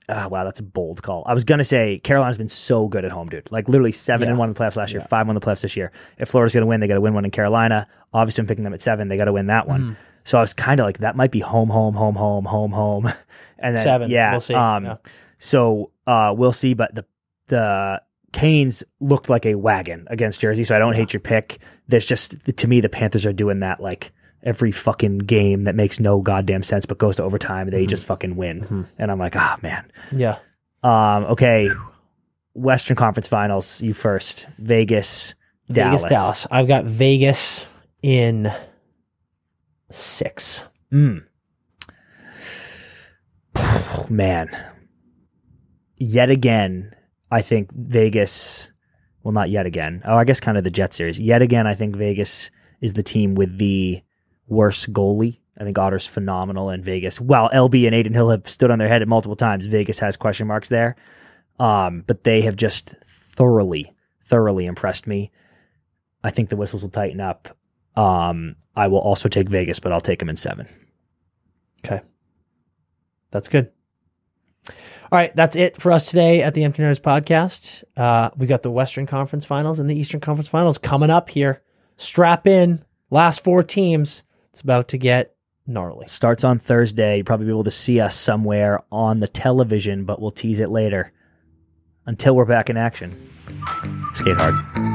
that's a bold call. I was gonna say Carolina's been so good at home, dude. Like literally 7-1 in the playoffs last year, 5-1 in the playoffs this year. If Florida's gonna win, they gotta win one in Carolina. Obviously I'm picking them at 7, they gotta win that one. Mm. So I was kinda like that might be home. And then 7, we'll see. So we'll see, but the Canes looked like a wagon against Jersey, so I don't hate your pick. There's just, to me, the Panthers are doing that like every fucking game that makes no goddamn sense but goes to overtime. They just fucking win. Mm-hmm. And I'm like, man. Yeah. Okay. Western Conference Finals, you first. Vegas, Dallas. I've got Vegas in 6. Man. Yet again, I think Vegas, well, not yet again. Oh, I guess kind of the Jet series. Yet again, I think Vegas is the team with the worst goalie. I think Otter's phenomenal, and Vegas, while LB and Aiden Hill have stood on their head multiple times, Vegas has question marks there. But they have just thoroughly impressed me. I think the whistles will tighten up. I will also take Vegas, but I'll take them in 7. Okay. That's good. All right, that's it for us today at the Empty Netters podcast. We got the Western Conference Finals and the Eastern Conference Finals coming up here. Strap in. Last 4 teams. It's about to get gnarly. Starts on Thursday. You'll probably be able to see us somewhere on the television, but we'll tease it later. Until we're back in action, skate hard.